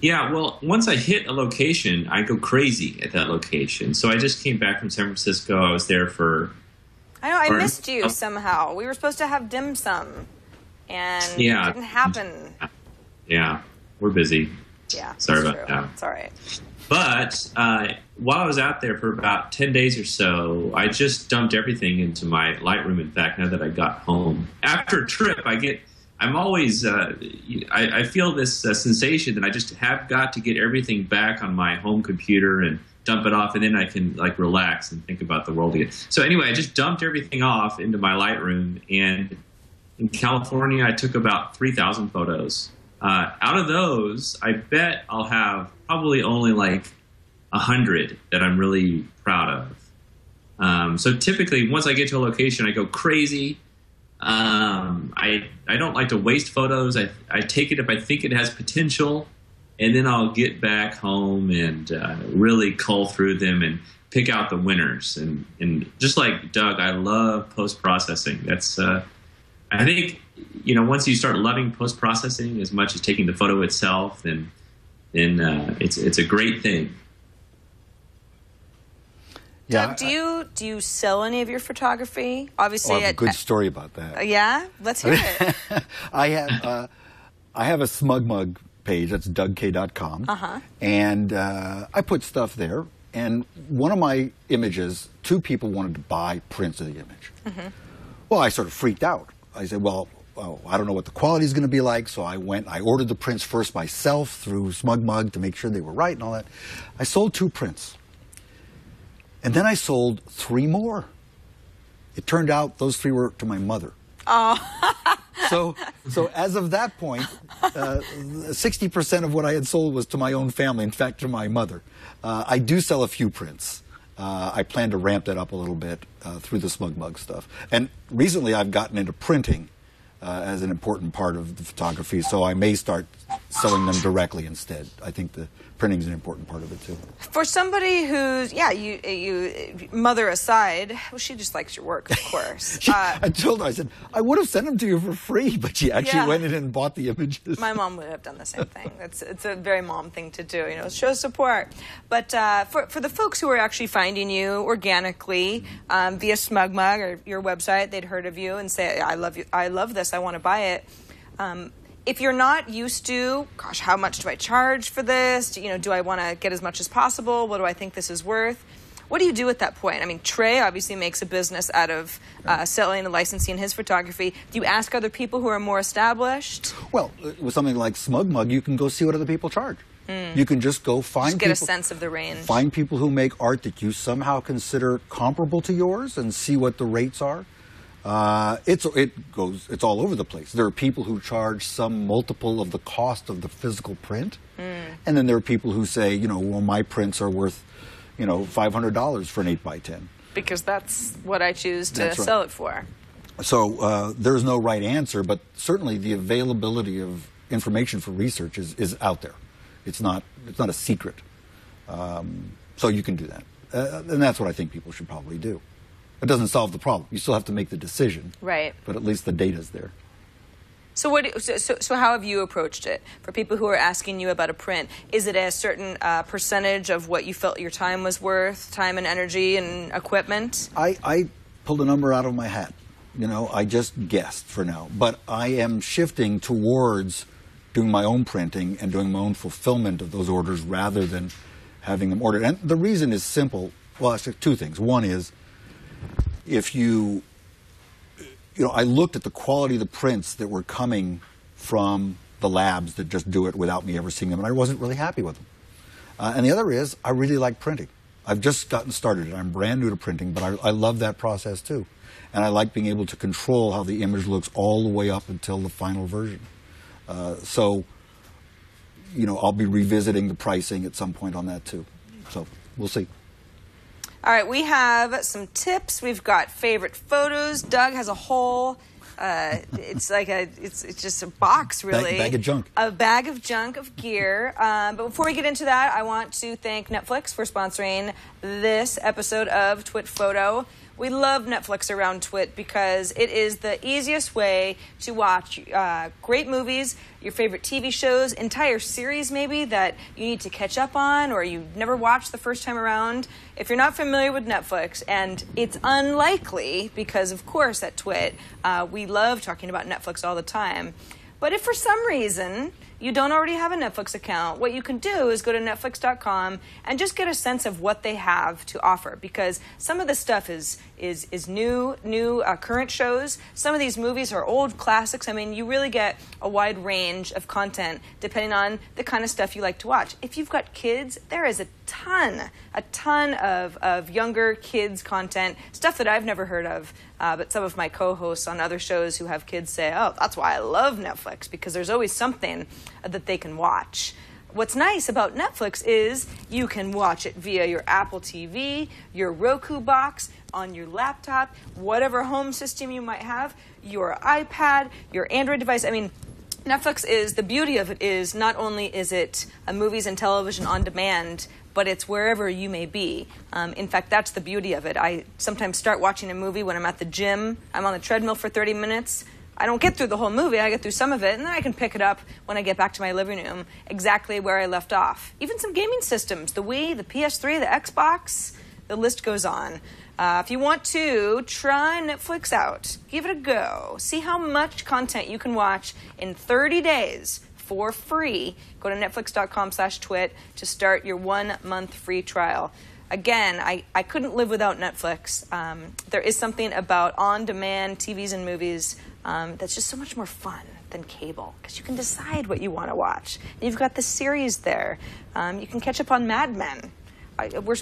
Yeah, well, once I hit a location, I go crazy at that location. So I just came back from San Francisco. I was there for... I know, I missed you somehow. We were supposed to have dim sum, and it didn't happen. Yeah, we're busy. Yeah, sorry about that. It's all right. But while I was out there for about 10 days or so, I just dumped everything into my Lightroom. In fact, now that I got home. After a trip, I'm always, I feel this sensation that I just have got to get everything back on my home computer and dump it off, and then I can relax and think about the world again. So anyway, I just dumped everything off into my Lightroom, and in California, I took about 3,000 photos. Out of those, I bet I'll have probably only 100 that I'm really proud of. So typically, once I get to a location, I go crazy. I don't like to waste photos. I take it if I think it has potential, and then I'll get back home and really cull through them and pick out the winners. And just like Doug, I love post-processing. That's I think once you start loving post-processing as much as taking the photo itself, then it's a great thing. Yeah. Doug, do you sell any of your photography? Obviously, I have a good story about that. Yeah, let's hear it. I have a SmugMug page. That's DougKaye.com, and I put stuff there. And one of my images, 2 people wanted to buy prints of the image. Well, I sort of freaked out. I said, well, I don't know what the quality is going to be like, so I ordered the prints first myself through SmugMug to make sure they were right and all that. I sold 2 prints. And then I sold 3 more. It turned out those 3 were to my mother. Oh. So as of that point, 60% of what I had sold was to my own family, in fact, to my mother. I do sell a few prints. I plan to ramp that up a little bit through the SmugMug stuff. And recently I've gotten into printing as an important part of the photography, so I may start selling them directly instead. I think the printing is an important part of it too. For somebody who's, you mother aside, well, she just likes your work, of course. I told her, I said, I would have sent them to you for free, but she actually went in and bought the images. My mom would have done the same thing. It's a very mom thing to do, show support. But for the folks who are actually finding you organically via SmugMug or your website, they'd heard of you and say, I love this, I want to buy it. If you're not used to, gosh, how much do I charge for this? Do I want to get as much as possible? What do I think this is worth? What do you do at that point? I mean, Trey obviously makes a business out of selling and licensing his photography. Do you ask other people who are more established? Well, with something like SmugMug, you can go see what other people charge. You can just go find get a sense of the range. Find people who make art that you somehow consider comparable to yours and see what the rates are. It's all over the place. There are people who charge some multiple of the cost of the physical print, and then there are people who say, well, my prints are worth, $500 for an 8x10. Because that's what I choose to sell it for. So there's no right answer, but certainly the availability of information for research is out there. It's not a secret. So you can do that, and that's what I think people should probably do. It doesn't solve the problem. You still have to make the decision. Right. But at least the data's there. So how have you approached it? For people who are asking you about a print, is it a certain percentage of what you felt your time was worth, time and energy and equipment? I pulled a number out of my hat. I just guessed for now. But I am shifting towards doing my own printing and doing my own fulfillment of those orders rather than having them ordered. And the reason is simple. Well, actually, two things. One is, if I looked at the quality of the prints that were coming from the labs that just do it without me ever seeing them, and I wasn't really happy with them. And the other is, I really like printing. I've just gotten started. I'm brand new to printing, but I love that process too. And I like being able to control how the image looks all the way up until the final version. So, I'll be revisiting the pricing at some point on that too. So, we'll see. All right, we have some tips. We've got favorite photos. Doug has a whole, it's just a box, really. Bag of junk. A bag of junk of gear. But before we get into that, I want to thank Netflix for sponsoring this episode of TWiT Photo. We love Netflix around TWiT because it is the easiest way to watch great movies, your favorite TV shows, entire series maybe that you need to catch up on or you never watched the first time around. If you're not familiar with Netflix, and it's unlikely because, of course, at TWiT, we love talking about Netflix all the time. But if for some reason you don't already have a Netflix account, what you can do is go to Netflix.com and just get a sense of what they have to offer, because some of the stuff is new current shows. Some of these movies are old classics. I mean, you really get a wide range of content depending on the kind of stuff you like to watch. If you've got kids, there is a ton of younger kids content, stuff that I've never heard of, but some of my co-hosts on other shows who have kids say, oh, that's why I love Netflix, because there's always something that they can watch. What's nice about Netflix is you can watch it via your Apple TV, your Roku box, on your laptop, whatever home system you might have, your iPad, your Android device. I mean, Netflix is, the beauty of it is, not only is it movies and television on demand, but it's wherever you may be. In fact, that's the beauty of it. I sometimes start watching a movie when I'm at the gym. I'm on the treadmill for 30 minutes. I don't get through the whole movie. I get through some of it, and then I can pick it up when I get back to my living room exactly where I left off. Even some gaming systems, the Wii, the PS3, the Xbox, the list goes on. If you want to, try Netflix out. Give it a go. See how much content you can watch in 30 days for free. Go to netflix.com/twit to start your 1 month free trial. Again, I couldn't live without Netflix. There is something about on-demand TVs and movies that's just so much more fun than cable, because you can decide what you want to watch. You've got the series there. You can catch up on Mad Men.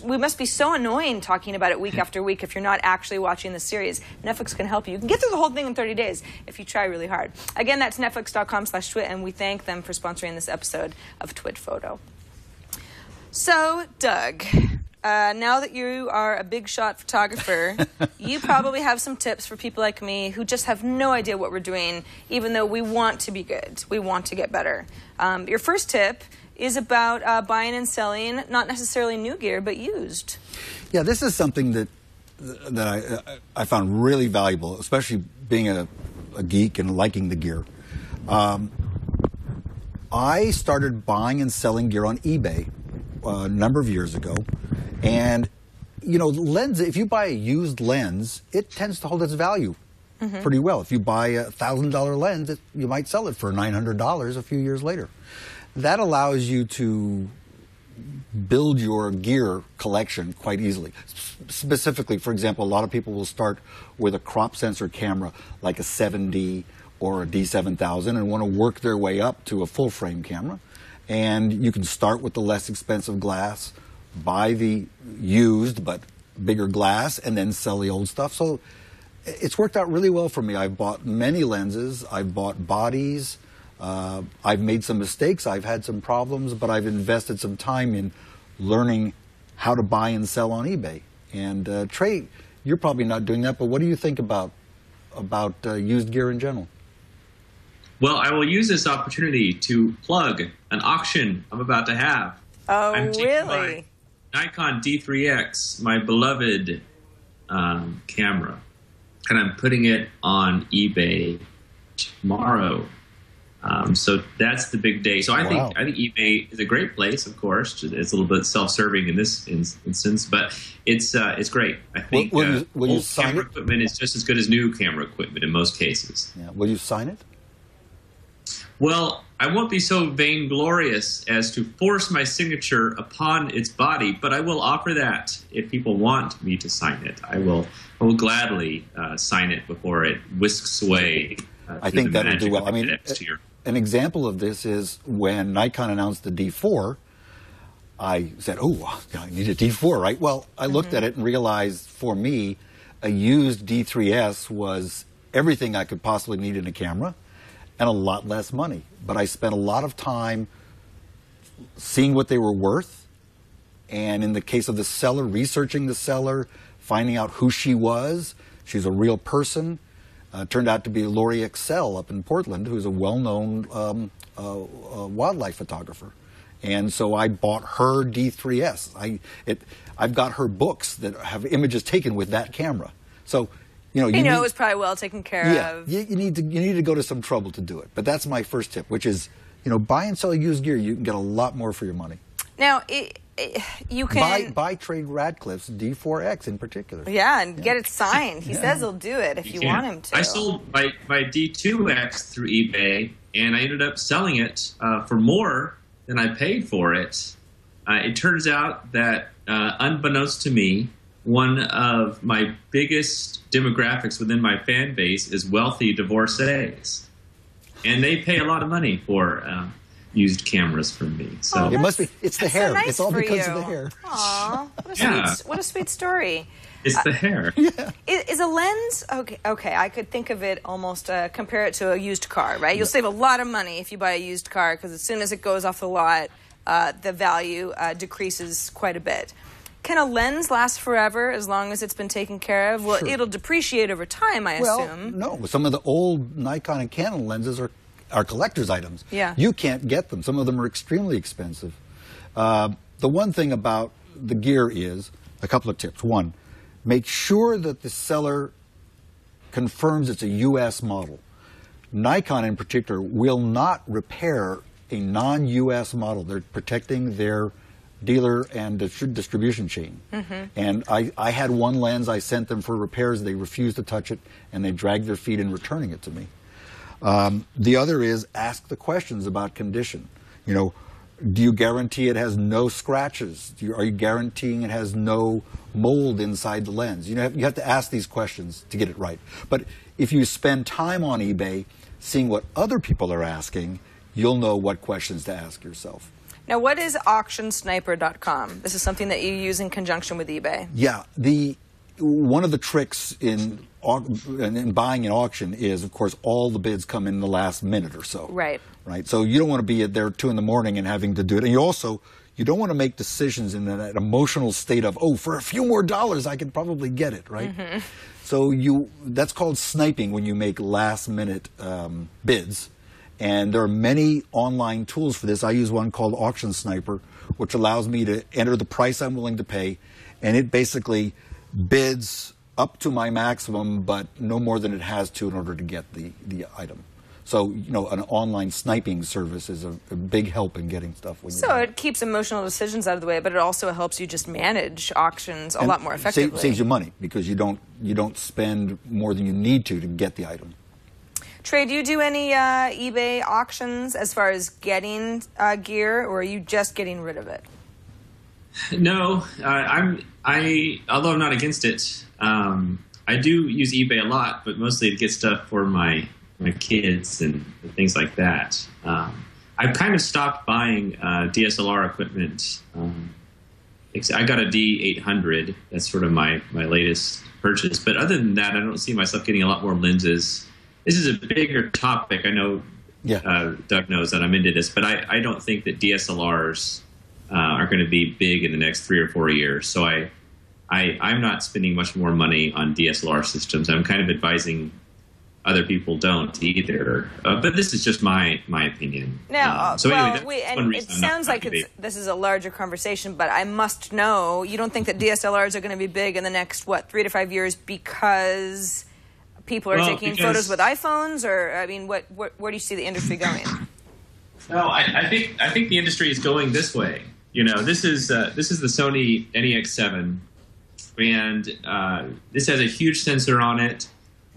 We must be so annoying talking about it week after week if you're not actually watching the series. Netflix can help you. You can get through the whole thing in 30 days if you try really hard. Again, that's netflix.com/twit, and we thank them for sponsoring this episode of TWiT Photo. So, Doug, now that you are a big shot photographer, you probably have some tips for people like me who just have no idea what we're doing, even though we want to be good. We want to get better. Your first tip is about buying and selling, not necessarily new gear, but used. Yeah, this is something that I found really valuable, especially being a geek and liking the gear. I started buying and selling gear on eBay a number of years ago, and lens. If you buy a used lens, it tends to hold its value pretty well. If you buy a $1,000 lens, you might sell it for $900 a few years later. That allows you to build your gear collection quite easily. Specifically, for example, a lot of people will start with a crop sensor camera like a 7D or a D7000 and want to work their way up to a full frame camera. And you can start with the less expensive glass, buy the used but bigger glass, and then sell the old stuff. So it's worked out really well for me. I've bought many lenses. I've bought bodies. I've made some mistakes, I've had some problems, but I've invested some time in learning how to buy and sell on eBay. And Trey, you're probably not doing that, but what do you think about used gear in general? Well, I will use this opportunity to plug an auction I'm about to have. Oh, I'm taking really? my Nikon D3X, my beloved camera, and I'm putting it on eBay tomorrow. So that's the big day. So I think eBay is a great place. Of course, it's a little bit self-serving in this instance, but it's great. I think will you sign camera it? equipment is just as good as new camera equipment in most cases. Yeah. Will you sign it? Well, I won't be so vainglorious as to force my signature upon its body, but I will offer that if people want me to sign it. I will gladly sign it before it whisks away. I think that would do well. I mean, an example of this is when Nikon announced the D4, I said, oh, I need a D4, right? Well, I looked at it and realized for me, a used D3S was everything I could possibly need in a camera and a lot less money. But I spent a lot of time seeing what they were worth, and in the case of the seller, researching the seller, finding out who she was. She's a real person. Turned out to be Lori Excel up in Portland, who's a well-known wildlife photographer. And so I bought her D3S. I've got her books that have images taken with that camera. So, you know, it was probably well taken care of. You need to go to some trouble to do it. But that's my first tip, which is, you know, buy and sell used gear. You can get a lot more for your money. Now, you can buy Trey Ratcliff's D4X in particular. Yeah, and get it signed. He says he'll do it if you want him to. I sold my D2X through eBay, and I ended up selling it for more than I paid for it. It turns out that, unbeknownst to me, one of my biggest demographics within my fan base is wealthy divorcees. And they pay a lot of money for used cameras from me. So it must be. It's the hair. So nice it's all for because you. of the hair. Aw, what a sweet story. It's the hair. Yeah. Is a lens okay? I could think of it almost compare it to a used car, right? You'll save a lot of money if you buy a used car because as soon as it goes off the lot, the value decreases quite a bit. Can a lens last forever as long as it's been taken care of? Well, it'll depreciate over time, I assume. No. Some of the old Nikon and Canon lenses are collector's items. Yeah. You can't get them. Some of them are extremely expensive. The one thing about the gear is a couple of tips. One, make sure that the seller confirms it's a U.S. model. Nikon in particular will not repair a non-U.S. model. They're protecting their dealer and distribution chain. And I had one lens, I sent them for repairs, they refused to touch it, and they dragged their feet in returning it to me. The other is ask the questions about condition. You know, do you guarantee it has no scratches? Are you guaranteeing it has no mold inside the lens? You know, you have to ask these questions to get it right. But if you spend time on eBay seeing what other people are asking, you'll know what questions to ask yourself. Now, what is auctionsniper.com? This is something that you use in conjunction with eBay. Yeah, one of the tricks in buying an auction is, of course, all the bids come in the last minute or so. Right. Right. So you don't want to be there 2 in the morning and having to do it. And you don't want to make decisions in that emotional state of, oh, for a few more dollars, I could probably get it. Right. So that's called sniping when you make last minute bids. And there are many online tools for this. I use one called Auction Sniper, which allows me to enter the price I'm willing to pay, and it basically bids up to my maximum, but no more than it has to in order to get the item. So, you know, an online sniping service is a big help in getting stuff. So it keeps emotional decisions out of the way, but it also helps you just manage auctions a lot more effectively. Saves you money because you don't spend more than you need to get the item. Trey, do you do any eBay auctions as far as getting gear, or are you just getting rid of it? No, although I'm not against it, I do use eBay a lot, but mostly to get stuff for my kids and things like that. I've kind of stopped buying DSLR equipment. I got a D800. That's sort of my latest purchase. But other than that, I don't see myself getting a lot more lenses. This is a bigger topic. I know Doug knows that I'm into this, but I don't think that DSLRs are going to be big in the next 3 or 4 years. So I'm not spending much more money on DSLR systems. I'm kind of advising other people don't either. But this is just my opinion. Now, anyway, it sounds like this is a larger conversation, but I must know, you don't think that DSLRs are going to be big in the next, 3 to 5 years because people are taking photos with iPhones? Or, I mean, where do you see the industry going? No, I think the industry is going this way. You know, this is the Sony NEX7, and this has a huge sensor on it.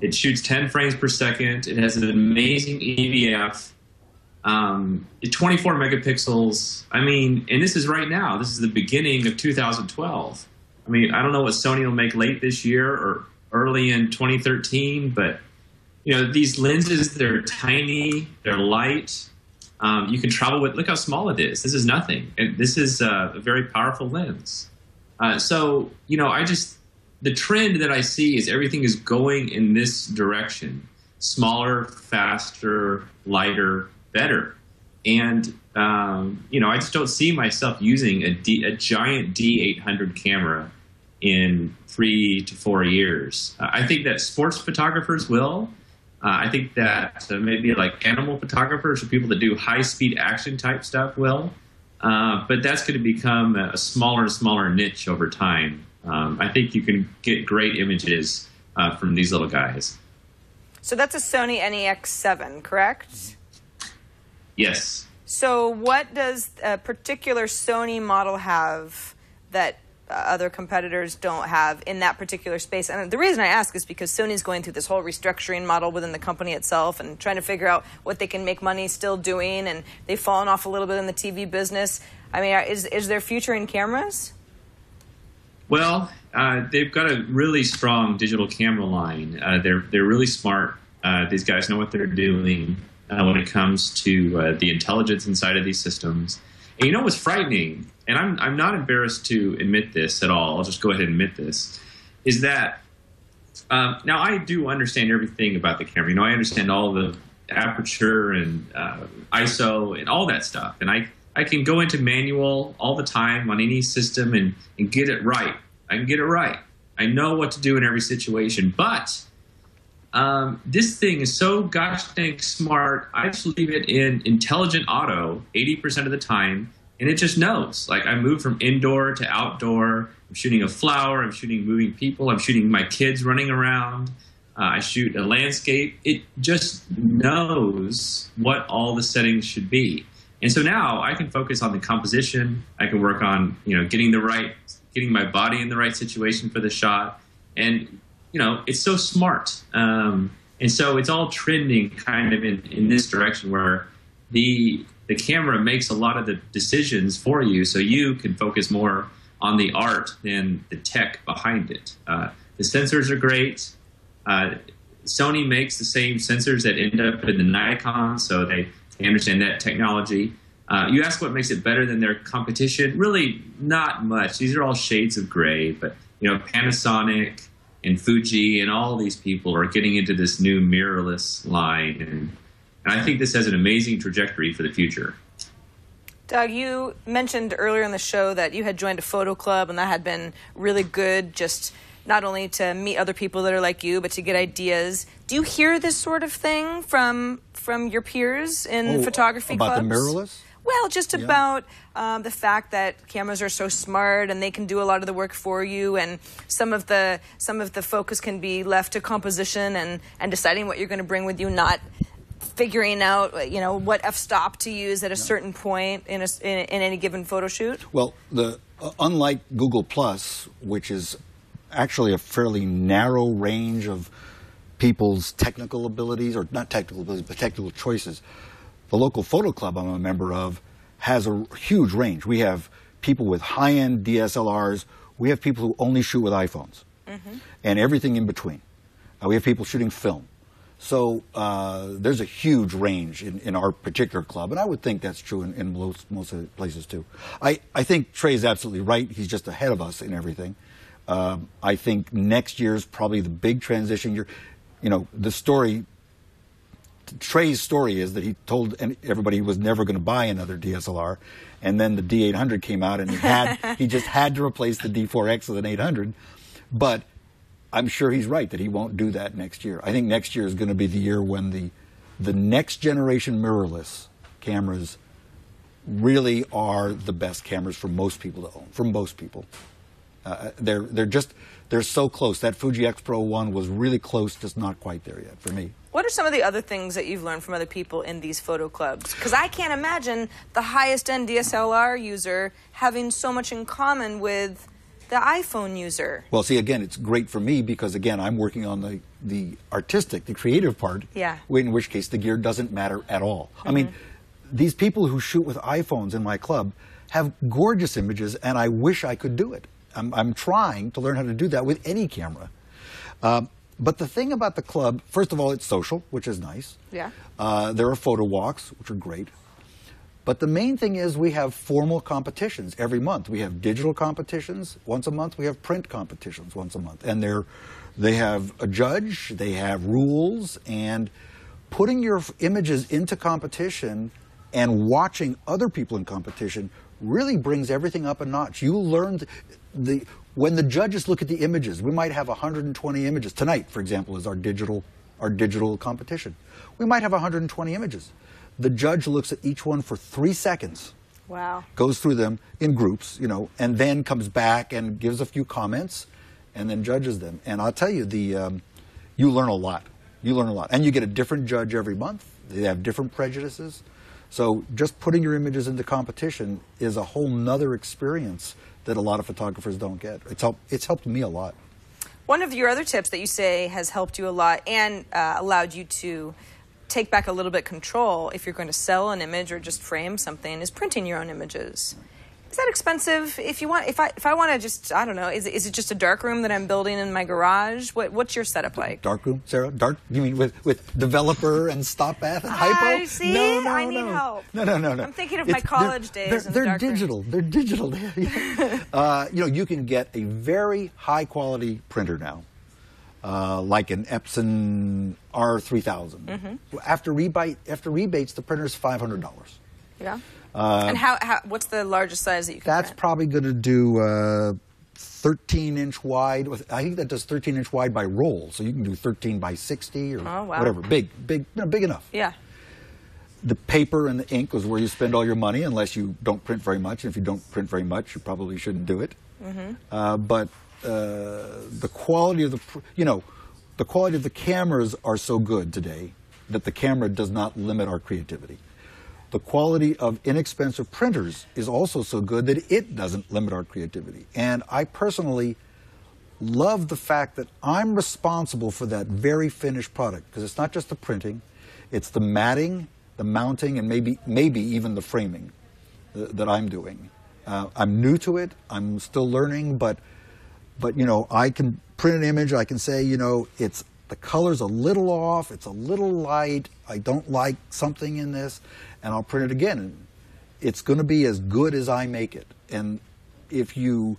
It shoots 10 frames per second. It has an amazing EVF, 24 megapixels. I mean, and this is right now. This is the beginning of 2012. I mean, I don't know what Sony will make late this year or early in 2013, but you know, these lenses, they're tiny, they're light. You can travel with, look how small it is. This is nothing. And this is a very powerful lens. So, you know, the trend that I see is everything is going in this direction. Smaller, faster, lighter, better. And, you know, I just don't see myself using a giant D800 camera in 3 to 4 years. I think that sports photographers will. I think that maybe like animal photographers or people that do high-speed action type stuff will. But that's going to become a smaller and smaller niche over time. I think you can get great images from these little guys. So that's a Sony NEX7, correct? Yes. So what does a particular Sony model have that other competitors don't have in that particular space? And the reason I ask is because Sony's going through this whole restructuring model within the company itself and trying to figure out what they can make money still doing, and they've fallen off a little bit in the TV business. I mean, is there future in cameras? Well, they've got a really strong digital camera line. They're really smart. These guys know what they're doing when it comes to the intelligence inside of these systems. And you know what's frightening, and I'm not embarrassed to admit this at all, I'll just go ahead and admit this, is that now I do understand everything about the camera. You know, I understand all the aperture and ISO and all that stuff. And I can go into manual all the time on any system and get it right. I can get it right. I know what to do in every situation. But this thing is so gosh dang smart. I just leave it in intelligent auto 80% of the time, and it just knows. Like, I move from indoor to outdoor. I'm shooting a flower. I'm shooting moving people. I'm shooting my kids running around. I shoot a landscape. It just knows what all the settings should be. And so now I can focus on the composition. I can work on, you know, getting my body in the right situation for the shot. And, you know, it's so smart. And so it's all trending kind of in this direction where the camera makes a lot of the decisions for you, so you can focus more on the art than the tech behind it. The sensors are great. Sony makes the same sensors that end up in the Nikon, so they understand that technology. You ask what makes it better than their competition? Really, not much. These are all shades of gray, but you know, Panasonic and Fuji and all these people are getting into this new mirrorless line, and I think this has an amazing trajectory for the future. Doug, you mentioned earlier in the show that you had joined a photo club, and that had been really good, just not only to meet other people that are like you, but to get ideas. Do you hear this sort of thing from your peers in photography clubs? About the mirrorless? Well, just about the fact that cameras are so smart and they can do a lot of the work for you, and some of the focus can be left to composition and deciding what you're going to bring with you, not figuring out, you know, what f-stop to use at a certain point in any given photo shoot. Well, unlike Google Plus, which is actually a fairly narrow range of people's technical abilities, or not technical abilities, but technical choices, the local photo club I'm a member of has a huge range. We have people with high-end DSLRs. We have people who only shoot with iPhones, and everything in between. We have people shooting film. So there's a huge range in our particular club, and I would think that's true in most of the places too. I think Trey is absolutely right. He's just ahead of us in everything. I think next year's probably the big transition year. You know, the story, Trey's story is that he told everybody he was never going to buy another DSLR, and then the D800 came out, and he just had to replace the D4X with an 800. But I'm sure he's right that he won't do that next year. I think next year is going to be the year when the next generation mirrorless cameras really are the best cameras for most people to own. For most people, they're so close. That Fuji X Pro 1 was really close, just not quite there yet for me. What are some of the other things that you've learned from other people in these photo clubs? Because I can't imagine the highest end DSLR user having so much in common with the iPhone user. Well, see, again, it's great for me because, again, I'm working on the artistic, the creative part, in which case the gear doesn't matter at all. I mean, these people who shoot with iPhones in my club have gorgeous images, and I wish I could do it. I'm trying to learn how to do that with any camera. But the thing about the club, first of all, it's social, which is nice. Yeah. There are photo walks, which are great. But the main thing is we have formal competitions every month. We have digital competitions once a month. We have print competitions once a month. And they have a judge, they have rules, and putting your images into competition and watching other people in competition really brings everything up a notch. You learn when the judges look at the images, we might have 120 images. Tonight, for example, is our digital competition. We might have 120 images. The judge looks at each one for 3 seconds. Wow. Goes through them in groups, and then comes back and gives a few comments and then judges them. And I'll tell you, you learn a lot. You learn a lot. And you get a different judge every month. They have different prejudices. So just putting your images into competition is a whole nother experience that a lot of photographers don't get. It's helped me a lot. One of your other tips that you say has helped you a lot and allowed you to take back a little bit control if you're going to sell an image or just frame something is printing your own images. Is that expensive? If I want to just, I don't know, is it just a darkroom that I'm building in my garage? What's your setup like? Darkroom, Sarah? You mean with developer and stop bath and hypo? See, no, I need help. No. I'm thinking of my college days. They're digital. They're digital. You can get a very high quality printer now, like an Epson R3000. Mm-hmm. After rebates, the printer's $500. Yeah. And what's the largest size that you can That's print? probably going to do 13-inch wide. I think that does 13-inch wide by roll, so you can do 13 by 60 or whatever. Big enough. Yeah. The paper and the ink is where you spend all your money, unless you don't print very much. And if you don't print very much, you probably shouldn't do it. Mm-hmm. But the quality of the quality of the cameras are so good today that the camera does not limit our creativity. The quality of inexpensive printers is also so good that it doesn't limit our creativity. And I personally love the fact that I'm responsible for that very finished product, because it's not just the printing, it's the matting, the mounting, and maybe even the framing that I'm doing. I'm new to it. I'm still learning, but I can print an image. I can say, the color's a little off. It's a little light. I don't like something in this. And I'll print it again, and it's going to be as good as I make it. And if you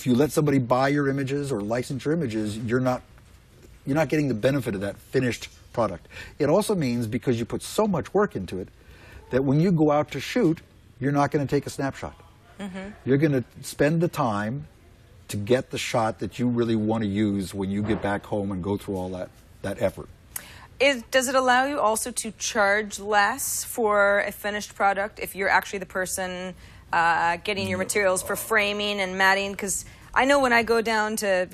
let somebody buy your images or license your images, you're not getting the benefit of that finished product. It also means, because you put so much work into it, that when you go out to shoot, you're not going to take a snapshot. Mm-hmm. You're going to spend the time to get the shot that you really want to use when you get back home and go through all that effort. Does it allow you also to charge less for a finished product if you're actually the person getting your materials for framing and matting? Because I know when I go down to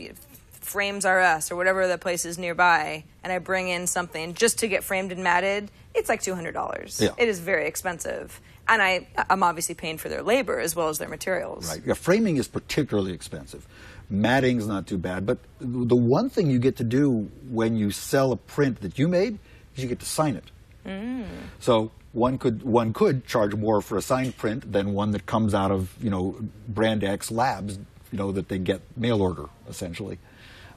Frames RS or whatever the place is nearby and I bring in something just to get framed and matted, it's like $200. Yeah. It is very expensive. And I'm obviously paying for their labor as well as their materials. Right. Yeah, framing is particularly expensive. Matting's not too bad, but the one thing you get to do when you sell a print that you made is you get to sign it. Mm. So one could charge more for a signed print than one that comes out of Brand X Labs, that they get mail order essentially.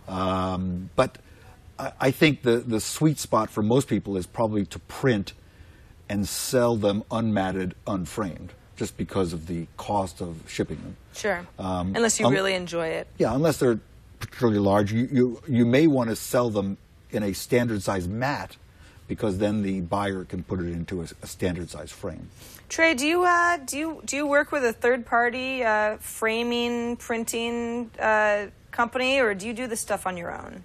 But I think the sweet spot for most people is probably to print and sell them unmatted, unframed, just because of the cost of shipping them. Sure. Unless you really enjoy it. Yeah, unless they're particularly large. You may want to sell them in a standard size matte, because then the buyer can put it into a standard size frame. Trey, do you work with a third party framing, printing company, or do you do this stuff on your own?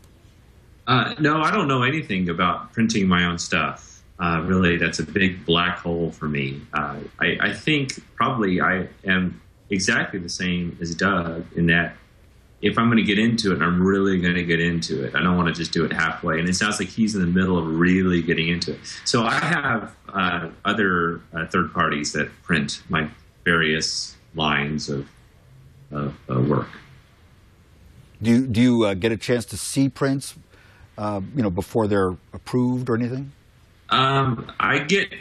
No, I don't know anything about printing my own stuff. Really, that's a big black hole for me. I think probably I am exactly the same as Doug in that if I'm going to get into it, I'm really going to get into it. I don't want to just do it halfway. And it sounds like he's in the middle of really getting into it. So I have other third parties that print my various lines of work. Do you get a chance to see prints, before they're approved or anything? I get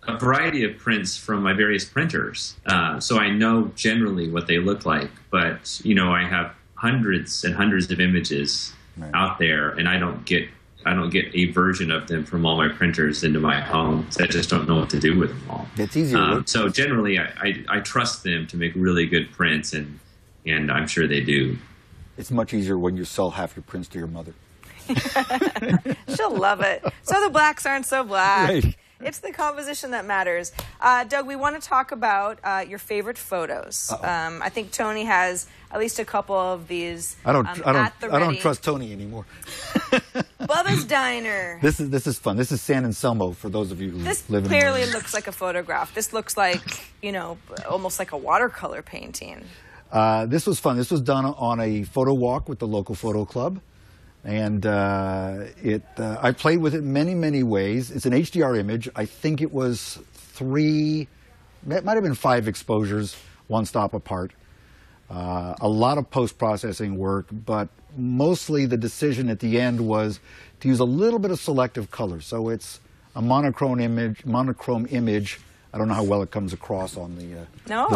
a variety of prints from my various printers, so I know generally what they look like. But I have hundreds and hundreds of images out there, and I don't get a version of them from all my printers into my home. So I just don't know what to do with them all. It's easier. So generally, I trust them to make really good prints, and I'm sure they do. It's much easier when you sell half your prints to your mother. She'll love it. So the blacks aren't so black. Right. It's the composition that matters. Doug, we want to talk about your favorite photos. I think Tony has at least a couple of these. I don't trust Tony anymore. Bubba's Diner. This is fun. This is San Anselmo for those of you who live in. This clearly looks like a photograph. This looks like almost like a watercolor painting. This was fun. This was done on a photo walk with the local photo club. And I played with it many, many ways. It's an HDR image. I think it was it might have been 5 exposures, one stop apart. A lot of post-processing work, but mostly the decision at the end was to use a little bit of selective color. So it's a monochrome image. I don't know how well it comes across on the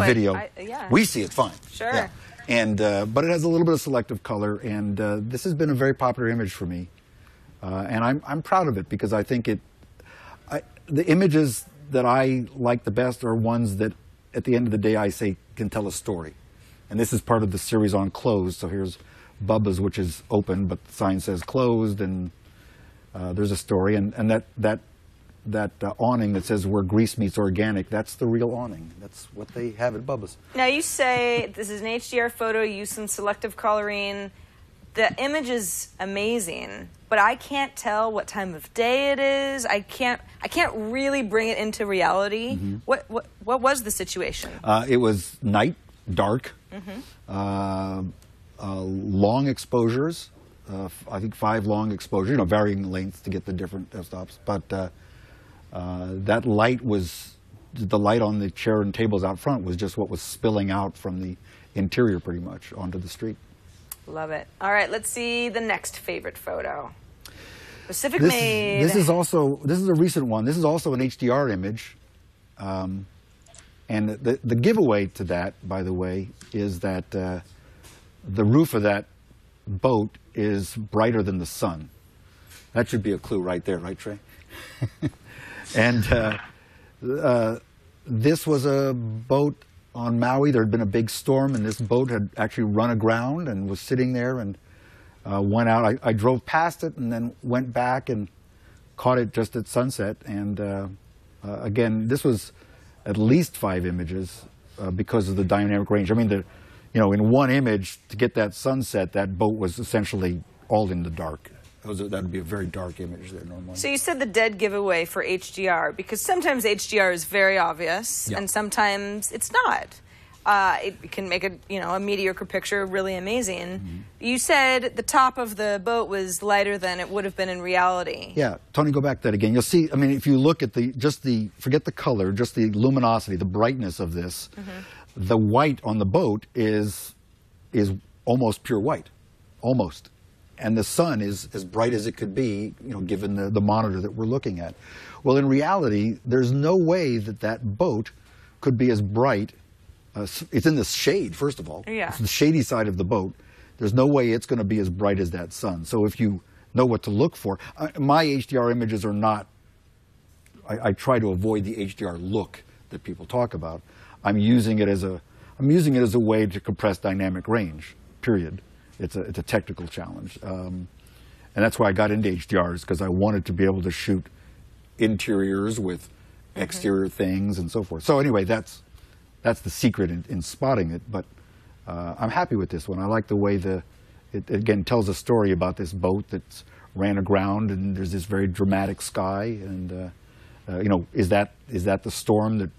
video. Yeah. We see it fine. Sure. Yeah. And but it has a little bit of selective color, and this has been a very popular image for me, and I'm proud of it because I think the images that I like the best are ones that, at the end of the day, I say can tell a story, and this is part of the series on closed. So here's Bubba's, which is open, but the sign says closed, and there's a story, and that awning that says where grease meets organic, that's the real awning. That's what they have at Bubba's. Now you say this is an HDR photo, use some selective coloring. The image is amazing, but I can't tell what time of day it is. I can't really bring it into reality. Mm-hmm. What was the situation? It was night, dark, long exposures. I think 5 long exposures, varying lengths to get the different stops, but. That light the light on the chair and tables out front was just what was spilling out from the interior pretty much onto the street. Love it. All right, let's see the next favorite photo. Pacific Made. This is a recent one. This is also an HDR image. And the giveaway to that, by the way, is that the roof of that boat is brighter than the sun. That should be a clue right there, right, Trey? And this was a boat on Maui. There had been a big storm, and this boat had actually run aground and was sitting there and went out. I drove past it and then went back and caught it just at sunset. And again, this was at least 5 images because of the dynamic range. I mean, in one image, to get that sunset, that boat was essentially all in the dark. That would be a very dark image there normally. So you said the dead giveaway for HDR, because sometimes HDR is very obvious, and sometimes it's not. It can make a mediocre picture really amazing. Mm-hmm. You said the top of the boat was lighter than it would have been in reality. Yeah, Tony, go back to that again. You'll see. I mean, if you look at forget the color, just the luminosity, the brightness of this. Mm-hmm. The white on the boat is almost pure white, almost. And the sun is as bright as it could be, given the monitor that we're looking at. Well, in reality, there's no way that boat could be as bright. It's in the shade, first of all. Yeah. It's the shady side of the boat. There's no way it's going to be as bright as that sun. So if you know what to look for, my HDR images are not. I try to avoid the HDR look that people talk about. I'm using it as a way to compress dynamic range. Period. It's a technical challenge, and that's why I got into HDRs, because I wanted to be able to shoot interiors with exterior things and so forth. So anyway, that's the secret in spotting it. But I'm happy with this one. I like the way it again tells a story about this boat that's ran aground, and there's this very dramatic sky. And is that the storm that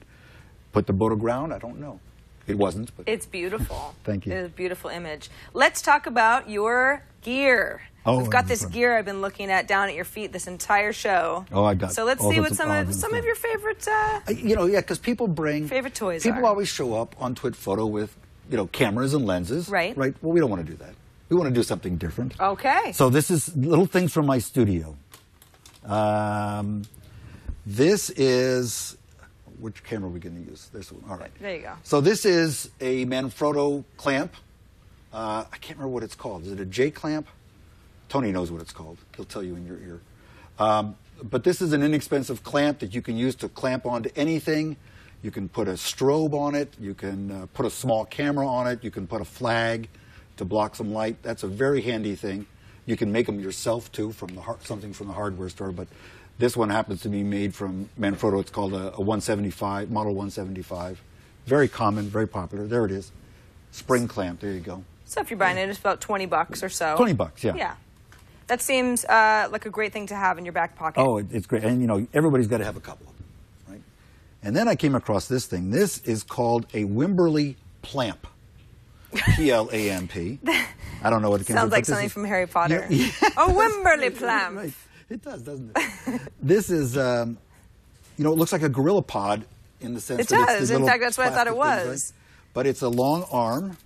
put the boat aground? I don't know. It wasn't, but it's beautiful. Thank you. It's a beautiful image. Let's talk about your gear. We've got this gear I've been looking at down at your feet this entire show. I got. So let's see what some of your favorite. Because people bring favorite toys. People always show up on TWiT Photo with cameras and lenses. Right. Right. Well, we don't want to do that. We want to do something different. Okay. So this is little things from my studio. This is which camera are we going to use? This one. All right. There you go. So this is a Manfrotto clamp. I can't remember what it's called. Is it a J clamp? Tony knows what it's called. He'll tell you in your ear. But this is an inexpensive clamp that you can use to clamp onto anything. You can put a strobe on it. You can put a small camera on it. You can put a flag to block some light. That's a very handy thing. You can make them yourself, too, from something from the hardware store. But this one happens to be made from Manfrotto. It's called a 175, Model 175. Very common, very popular. There it is. Spring clamp. There you go. So if you're buying it, it's about $20 or so. $20, yeah. Yeah. That seems like a great thing to have in your back pocket. Oh, it's great. And, you know, everybody's got to have a couple of them, right? And then I came across this thing. This is called a Wimberley Plamp. P-L-A-M-P. I don't know what it can Sounds like something from Harry Potter. Yeah. A Wimberley Plamp. Right. It does, doesn't it? This is, you know, it looks like a gorilla pod in the sense it that does. it's In fact, that's what I thought it was. Things, right? But it's a long arm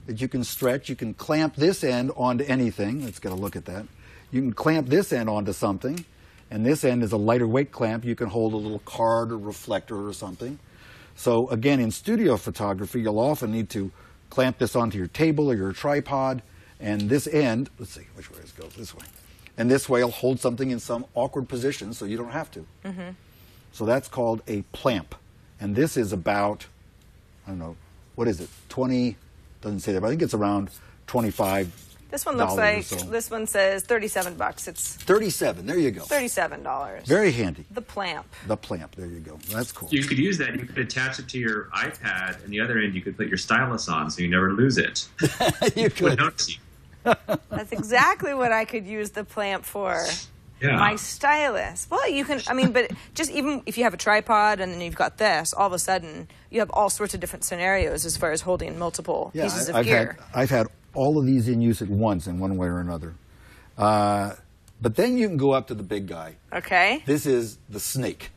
that you can stretch. You can clamp this end onto anything. Let's get a look at that. You can clamp this end onto something, and this end is a lighter weight clamp. You can hold a little card or reflector or something. So again, in studio photography, you'll often need to clamp this onto your table or your tripod, and this end, let's see, which way does it go? This way. And this way it'll hold something in some awkward position so you don't have to. Mm-hmm. So that's called a plamp. And this is about, I don't know, what is it, 20, doesn't say that, but I think it's around 25. This one looks like, this one says $37. It's 37, there you go. $37. Very handy. The plamp. The plamp, there you go. That's cool. You could use that. You could attach it to your iPad, and the other end you could put your stylus on so you never lose it. You could. That's exactly what I could use the plamp for. Yeah. My stylus. Well, you can, I mean, but just even if you have a tripod and then you've got this, all of a sudden you have all sorts of different scenarios as far as holding multiple pieces of gear. I've had all of these in use at once in one way or another. But then you can go up to the big guy. Okay. This is the snake.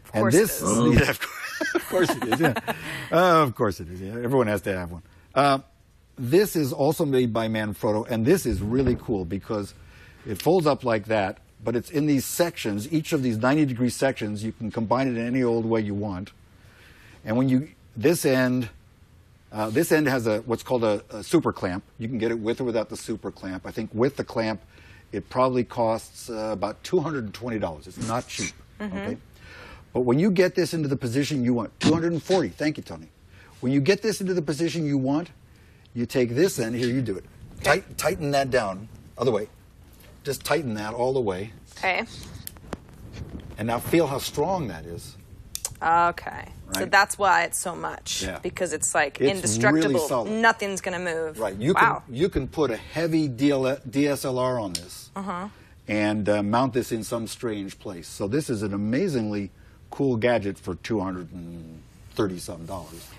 Of course and this, it is. Oh. Yeah, of course it is, yeah. Of course it is, yeah. Everyone has to have one. This is also made by Manfrotto, and this is really cool because it folds up like that, but it's in these sections. Each of these 90-degree sections, you can combine it in any old way you want. And when you, this end has what's called a super clamp. You can get it with or without the super clamp. I think with the clamp, it probably costs about $220. It's not cheap, okay? But when you get this into the position you want, $240, thank you, Tony. When you get this into the position you want, you take this end, here, you do it. Tighten that down, other way. Just tighten that all the way. Okay. And now feel how strong that is. Okay. Right? So that's why it's so much. Yeah. Because it's like It's indestructible. really solid. Nothing's going to move. Right. You can put a heavy DSLR on this and mount this in some strange place. So this is an amazingly cool gadget for $230-some.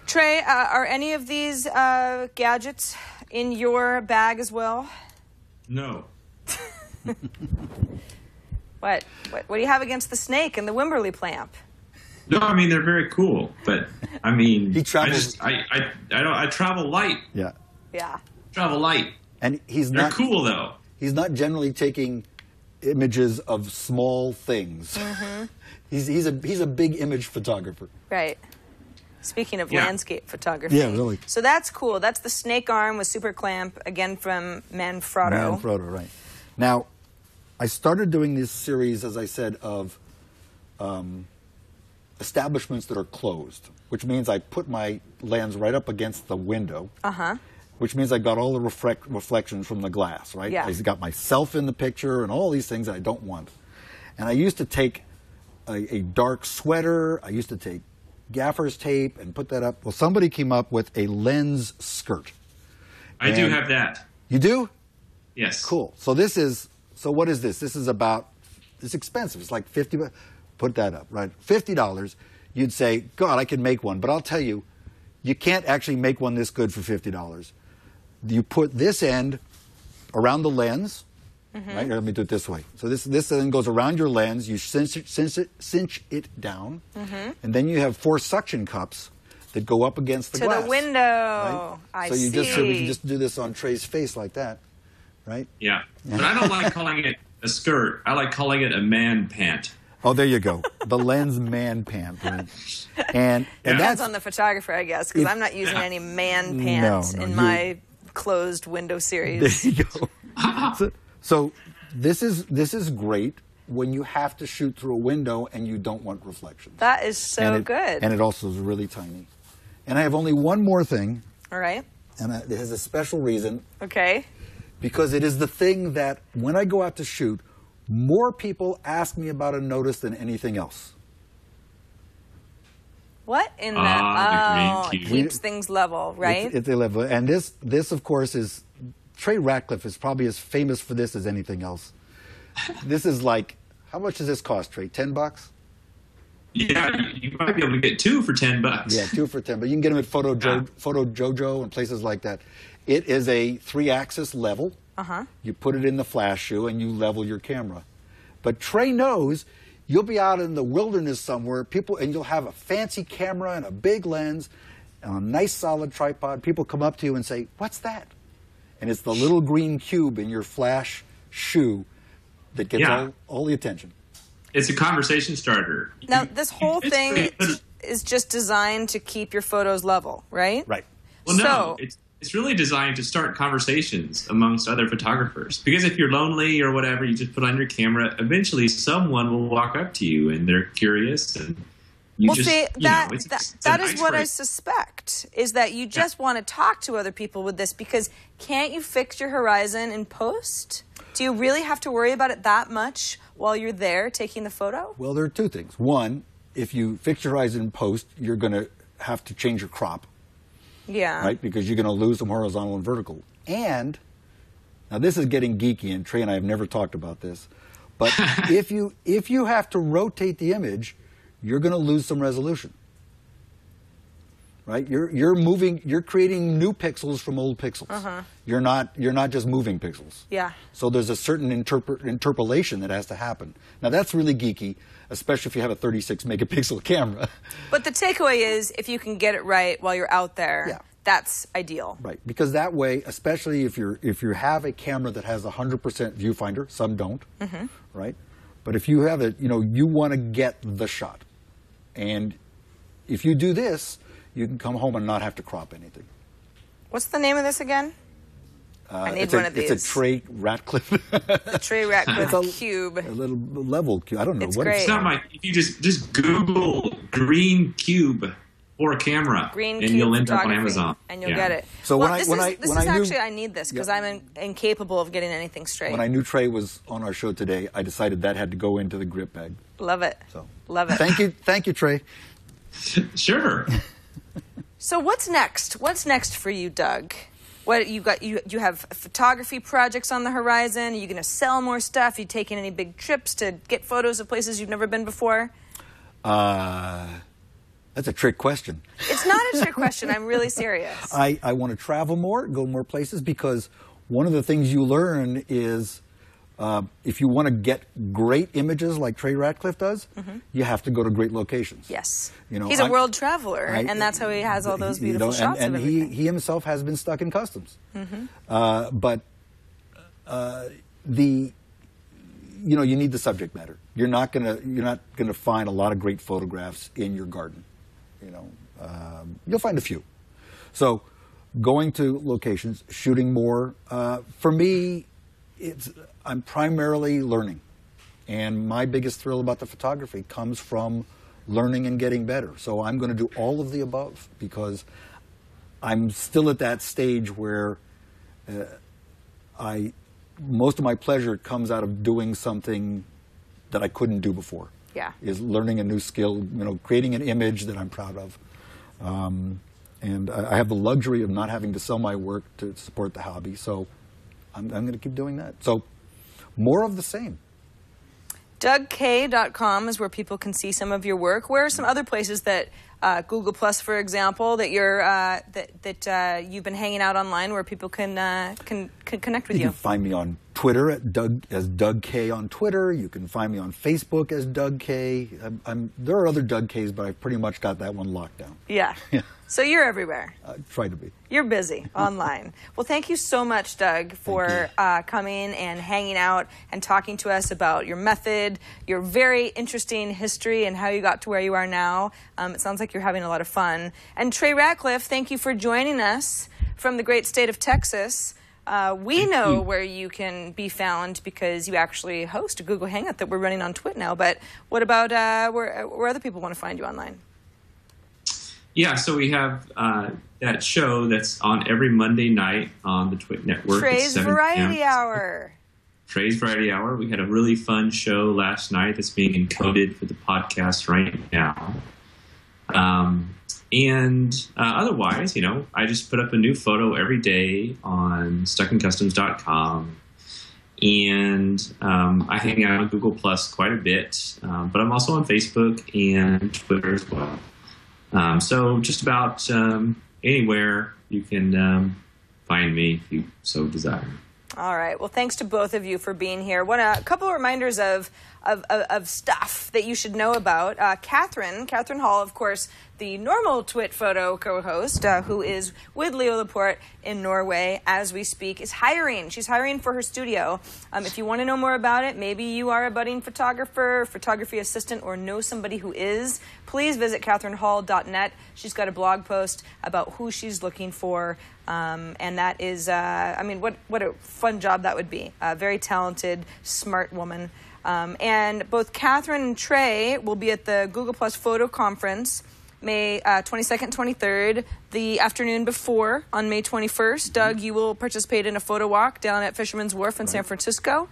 Trey, are any of these gadgets in your bag as well? No. What do you have against the snake and the Wimberley plamp? No, I mean they're very cool, but I mean He travels. I travel light. Yeah. Yeah. Travel light. And They're cool though. He's not generally taking images of small things. He's a big image photographer. Right. Speaking of Yeah. landscape photography. Yeah, really. So that's cool. That's the snake arm with super clamp, again from Manfrotto. Manfrotto, right. Now, I started doing this series, as I said, of establishments that are closed, which means I put my lens right up against the window, which means I got all the reflections from the glass, right? Yeah. I got myself in the picture and all these things I don't want. And I used to take a dark sweater, I used to take gaffer's tape and put that up. Well, somebody came up with a lens skirt. I do have that. You do? Yes. Cool. So what is this? This is it's expensive. It's like $50. Put that up, right? $50. You'd say, God, I could make one. But I'll tell you, you can't actually make one this good for $50. You put this end around the lens, right? Let me do it this way. So this then goes around your lens. You cinch it down, and then you have 4 suction cups that go up against the glass. To the window. Right? I so see. We can just do this on Trey's face like that, right? Yeah. But I don't like calling it a skirt. I like calling it a man pant. Oh, there you go. The lens man pant. Right? And Depends that's on the photographer, I guess, because I'm not using any man pants in my closed window series. There you go. So this is great when you have to shoot through a window and you don't want reflections. That is so good. And it also is really tiny. And I have only one more thing. All right. And it has a special reason. Okay. Because it is the thing that when I go out to shoot, more people ask me about a notice than anything else. What in the it keeps things level, right? It's a level. And this of course is Trey Ratcliff is probably as famous for this as anything else. This is like, how much does this cost, Trey? $10? Yeah, you might be able to get 2 for $10. Yeah, 2 for 10, but you can get them at Photo Jojo and places like that. It is a 3-axis level. You put it in the flash shoe and you level your camera. But Trey knows you'll be out in the wilderness somewhere, and you'll have a fancy camera and a big lens and a nice solid tripod. People come up to you and say, "What's that?" And it's the little green cube in your flash shoe that gets all the attention. It's a conversation starter. Now, this whole thing is just designed to keep your photos level, right? Right. Well, no, it's really designed to start conversations amongst other photographers. Because if you're lonely or whatever, you just put on your camera. Eventually, someone will walk up to you and they're curious, and you that is what I suspect, is that you just want to talk to other people with this, because can't you fix your horizon in post? Do you really have to worry about it that much while you're there taking the photo? Well, there are 2 things. One, if you fix your horizon in post, you're going to have to change your crop. Yeah. Right? Because you're going to lose some horizontal and vertical. And, now this is getting geeky, and Trey and I have never talked about this, but if you have to rotate the image, you're going to lose some resolution. Right? You're creating new pixels from old pixels. You're not just moving pixels. Yeah. So there's a certain interpolation that has to happen. Now that's really geeky, especially if you have a 36 megapixel camera. But the takeaway is, if you can get it right while you're out there, that's ideal. Right, because that way, especially if you have a camera that has 100% viewfinder, some don't, right? But if you have it, you want to get the shot, and if you do this, you can come home and not have to crop anything. What's the name of this again? I need one of these. It's a Trey Ratcliff. The Trey Ratcliff cube. A little level cube. I don't know. It's great. It's not like, if you just Google green cube or camera, and you'll end up on Amazon. And you'll get it. So I need this because I'm incapable of getting anything straight. When I knew Trey was on our show today, I decided that had to go into the grip bag. Love it. So love it. Thank you, Trey. Sure. So what's next? What's next for you, Doug? What you got? You have photography projects on the horizon. Are you going to sell more stuff? Are you taking any big trips to get photos of places you've never been before? That's a trick question. It's not a trick question. I'm really serious. I want to travel more, go more places, because one of the things you learn is if you want to get great images like Trey Ratcliff does, you have to go to great locations. Yes. He's a world traveler, and that's how he has all those beautiful shots and of everything. he himself has been stuck in customs. But you need the subject matter. You're not gonna find a lot of great photographs in your garden. You'll find a few. So going to locations, shooting more. For me, I'm primarily learning. And my biggest thrill about the photography comes from learning and getting better. So I'm going to do all of the above, because I'm still at that stage where most of my pleasure comes out of doing something that I couldn't do before. Yeah. Is learning a new skill, creating an image that I'm proud of. And I have the luxury of not having to sell my work to support the hobby. So I'm going to keep doing that. So more of the same. DougKaye.com is where people can see some of your work. Where are some other places that Google Plus, for example, that you're you've been hanging out online where people can connect with you. You can find me on Twitter as Doug Kaye on Twitter. You can find me on Facebook as Doug Kaye. There are other Doug Kays, but I've pretty much got that one locked down. Yeah. So you're everywhere. Try to be. You're busy online. Well, thank you so much, Doug, for coming and hanging out and talking to us about your method, your very interesting history, and how you got to where you are now. It sounds like you're having a lot of fun. And Trey Ratcliff, thank you for joining us from the great state of Texas. We know where you can be found because you actually host a Google Hangout that we're running on TWiT now. But what about where other people want to find you online? Yeah, so we have that show that's on every Monday night on the TWiT network. Trey's Variety Hour. Trey's Variety Hour. We had a really fun show last night that's being encoded for the podcast right now. Otherwise, I just put up a new photo every day on stuckincustoms.com. And I hang out on Google Plus quite a bit. But I'm also on Facebook and Twitter as well. So just about anywhere you can find me if you so desire. All right. Well, thanks to both of you for being here. A couple of reminders of stuff that you should know about. Catherine Hall, of course, the normal TWiT photo co-host, who is with Leo Laporte in Norway as we speak, is hiring. She's hiring for her studio. If you want to know more about it, maybe you are a budding photographer, photography assistant, or know somebody who is, please visit catherinehall.net. She's got a blog post about who she's looking for. And that is, what a fun job that would be. A very talented, smart woman. And both Catherine and Trey will be at the Google Plus Photo Conference May 22nd and 23rd, the afternoon before on May 21st. Doug, you will participate in a photo walk down at Fisherman's Wharf in San Francisco.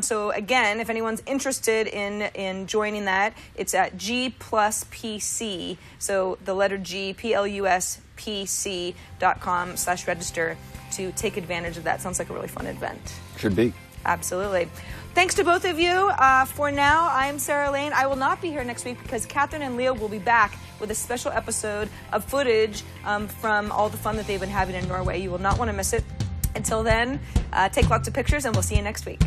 So again, if anyone's interested in joining that, it's at G+PC. So the letter G, PLUSPC.com/register to take advantage of that. Sounds like a really fun event. Should be. Absolutely. Thanks to both of you. For now, I'm Sarah Lane. I will not be here next week because Catherine and Leo will be back with a special episode of footage from all the fun that they've been having in Norway. You will not want to miss it. Until then, take lots of pictures, and we'll see you next week.